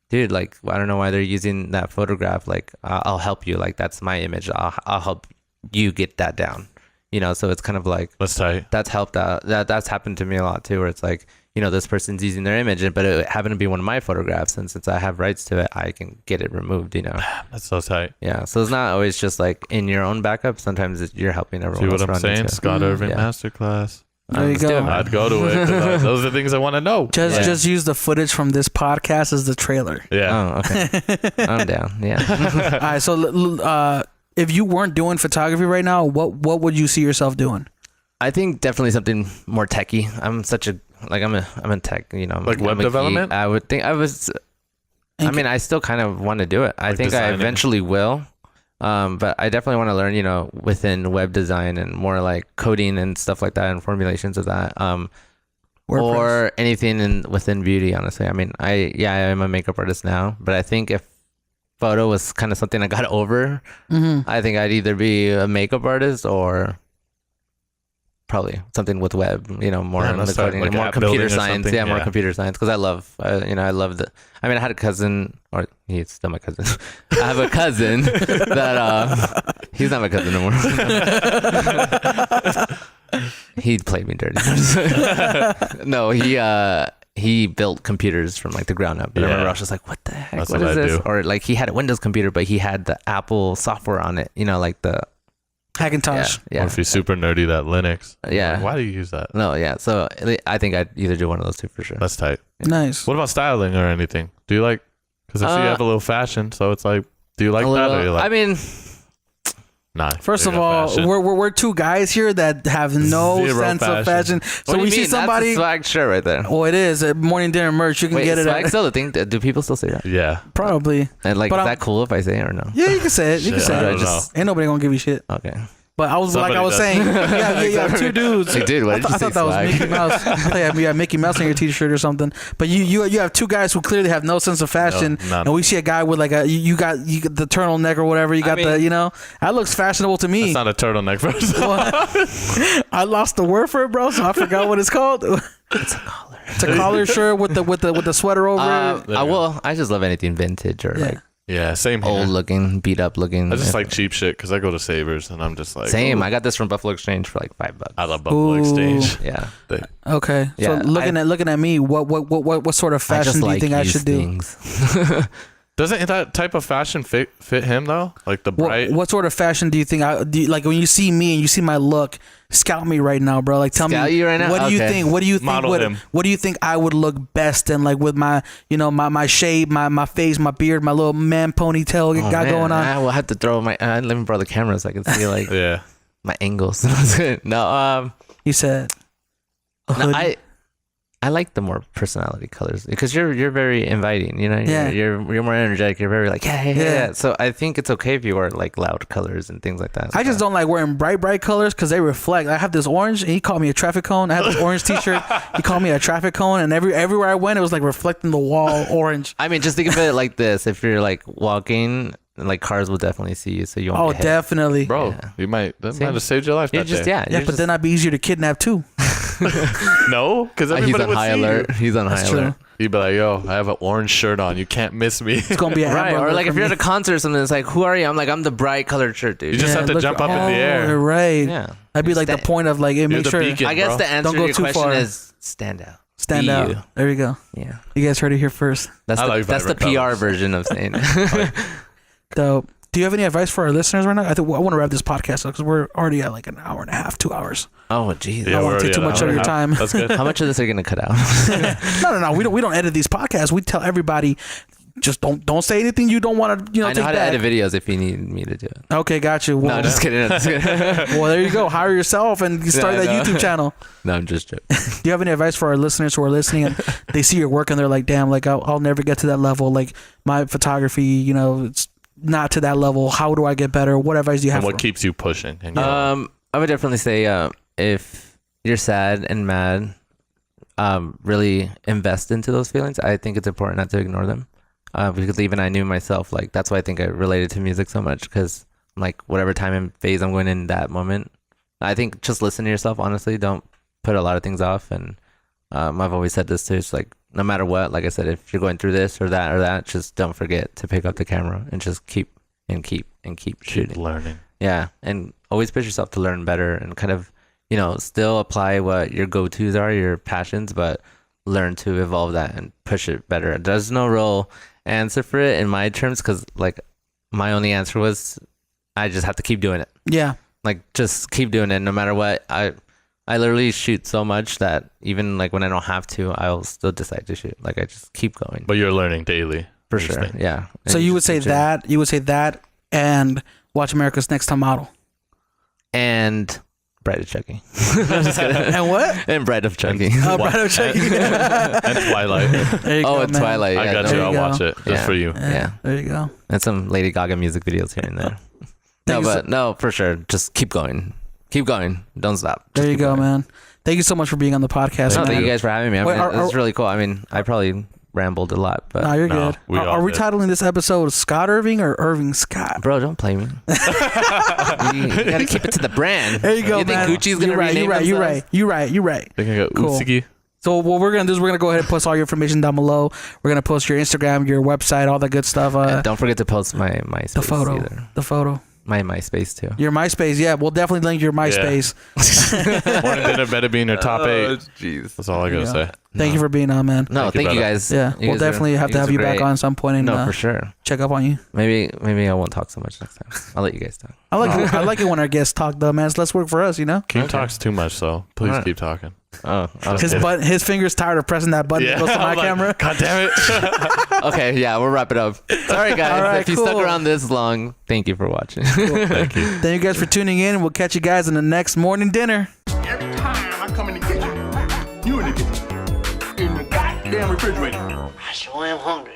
dude, like I don't know why they're using that photograph. Like I'll help you. Like that's my image. I'll help you get that down. You know, so it's kind of like that's tight. That's helped out. That's happened to me a lot too, where it's like, you know, this person's using their image, but it happened to be one of my photographs, and since I have rights to it, I can get it removed, you know. That's so tight. Yeah, so it's not always just like in your own backup. Sometimes you're helping everyone. See what I'm saying? Scott Irving Masterclass. There you go. I'd go to it. Those are the things I want to know. Just use the footage from this podcast as the trailer. Yeah. Oh, okay. I'm down. Yeah. All right. So, if you weren't doing photography right now, what would you see yourself doing? I think definitely something more techie. I'm a tech, you know. Like web development? I would think I was. I mean, I still kind of want to do it. I think designing. I eventually will. But I definitely want to learn, you know, within web design and more like coding and stuff like that and formulations of that. or anything within beauty. Honestly, I mean, I'm a makeup artist now, but I think if photo was kind of something I got over, I think I'd either be a makeup artist or probably something with web, more coding, more computer science. Yeah, more computer science, because I love, I love the. I mean, I had a cousin, or he's still my cousin. I have a cousin that he's not my cousin anymore. He played me dirty. No, he built computers from like the ground up. And I remember I was just like, what the heck? What is this? Or like he had a Windows computer, but he had the Apple software on it, like the Hackintosh. Yeah. Or if you're super nerdy, that Linux. Yeah. Like, why do you use that? No, yeah. So I think I'd either do one of those two for sure. That's tight. Yeah. Nice. What about styling or anything? Do you like, because I see you have a little fashion, so it's like, do you like that? Or you like, I mean, nah. First of all, we're two guys here that have no sense of fashion. So we see somebody. That's a swag shirt right there. Oh, it is a morning dinner merch. You can get it. Swag still the thing. Do people still say that? Yeah, probably. And like, is that cool if I say it or no? Yeah, you can say it. You can say it. Ain't nobody gonna give you shit. Okay. But I was saying, you have two dudes. Like, dude, what did you say? I thought that was Mickey Mouse. I thought you had Mickey Mouse on your t-shirt or something. But you have two guys who clearly have no sense of fashion, and we see a guy with like you got the turtleneck or whatever. You got that looks fashionable to me. It's not a turtleneck first. I lost the word for it, bro. So I forgot what it's called. It's a collar. It's a collar shirt with the sweater over it. I just love anything vintage or like. Yeah, same here. Old looking, beat up looking. I just like cheap shit because I go to Savers and I'm just like. Same. Ooh. I got this from Buffalo Exchange for like $5. I love Buffalo Exchange. Yeah. Okay. Yeah, so looking at me, what sort of fashion do you think I should do? Doesn't that type of fashion fit him though? Like the bright. What sort of fashion do you think like when you see me and you see my look? Scout me right now, bro. Like tell me you right now? What do you think? What do you think? Model him. What do you think I would look best in? Like with my my shade, my face, my beard, my little man ponytail going on. I will have to throw my. Let me borrow the camera so I can see like my angles. No, you said. No, I like the more personality colors because you're very inviting, you're more energetic. You're very like yeah. So I think it's okay if you wear like loud colors and things like that. I just don't like wearing bright colors because they reflect. I have this orange and he called me a traffic cone. I have this orange t-shirt. He called me a traffic cone, and everywhere I went it was like reflecting the wall orange. I mean, just think of it like this: if you're like walking, like cars will definitely see you, so you won't. Oh, definitely, bro. Yeah. You might have saved your life. But then I'd be easier to kidnap too. No, because he's on high alert. He's on high alert. You'd be like, yo, I have an orange shirt on. You can't miss me. It's gonna be a right. Or like if you're at a concert or something, it's like, who are you? I'm like, I'm the bright colored shirt, dude. You just have to jump up in the air. Right. Yeah. I'd be like the point of like, hey, make sure. Beacon, I guess the answer to your question is stand out. Stand out. There you go. Yeah. You guys heard it here first. That's the PR version of saying. Dope. Do you have any advice for our listeners right now? I want to wrap this podcast up because we're already at like an hour and a half, 2 hours. Oh, geez. I don't want to take too much of your time. That's good. How much of this are you going to cut out? No. We don't edit these podcasts. We tell everybody, just don't say anything you don't want to, I know how to edit videos if you need me to do it. Okay, got you. Well, no, just kidding. Well, there you go. Hire yourself and start that YouTube channel. No, I'm just joking. Do you have any advice for our listeners who are listening and they see your work and they're like, damn, like I'll never get to that level. Like my photography, it's not to that level. How do I get better? What advice do you have? And what keeps you pushing? I would definitely say if you're sad and mad, really invest into those feelings. I think it's important not to ignore them, because even I knew myself, like that's why I think I related to music so much, because like whatever time and phase I'm going in that moment, I think just listen to yourself. Honestly, don't put a lot of things off. And I've always said this too. It's like no matter what, like I said, if you're going through this or that, just don't forget to pick up the camera and just keep shooting. Keep learning. Yeah, and always push yourself to learn better and kind of, still apply what your go-tos are, your passions, but learn to evolve that and push it better. There's no real answer for it in my terms, because like my only answer was I just have to keep doing it. Yeah. Like just keep doing it no matter what. I literally shoot so much that even like when I don't have to, I'll still decide to shoot. Like I just keep going. But you're learning daily. For sure. Yeah. So you would say that and watch America's Next Top Model. And Bride of Chucky. I'm just kidding. And what? And Bride of Chucky. Bride of Chucky. And Twilight. And Twilight. I got you. I'll watch it just for you. Yeah. There you go. And some Lady Gaga music videos here and there. No, for sure. Just keep going. Keep going. Don't stop. There you go, man. Thank you so much for being on the podcast. No, thank you guys for having me. I mean, this is really cool. I mean, I probably rambled a lot, but no, you're good. Are we titling this episode Scott Irving or Irving Scott? Bro, don't play me. You gotta keep it to the brand. There you go, you man. think Gucci's gonna rename themselves? You're right. They can go Utsigi. So what we're gonna do is we're gonna go ahead and post all your information down below. We're gonna post your Instagram, your website, all that good stuff. And don't forget to post my MySpace. The photo. My MySpace too. Your MySpace, yeah. We'll definitely link your MySpace. Yeah. Morning dinner better be in your top 8. Jeez. That's all I gotta say. Thank you for being on, man. No, thank you guys. Yeah, we'll definitely have to have you back on at some point and for sure. Check up on you. Maybe I won't talk so much next time. I'll let you guys talk. I like it when our guests talk though, man. It's less work for us, you know. Keem talks too much, so please keep talking. Oh, his finger's tired of pressing that button that goes to my camera. God damn it. Okay, yeah, we'll wrap it up. Sorry guys, right, if you stuck around this long, thank you for watching. Cool. Thank you. Thank you guys for tuning in, and we'll catch you guys in the next morning dinner. Every time I come in the kitchen, you in the kitchen. In the goddamn refrigerator. I sure am hungry.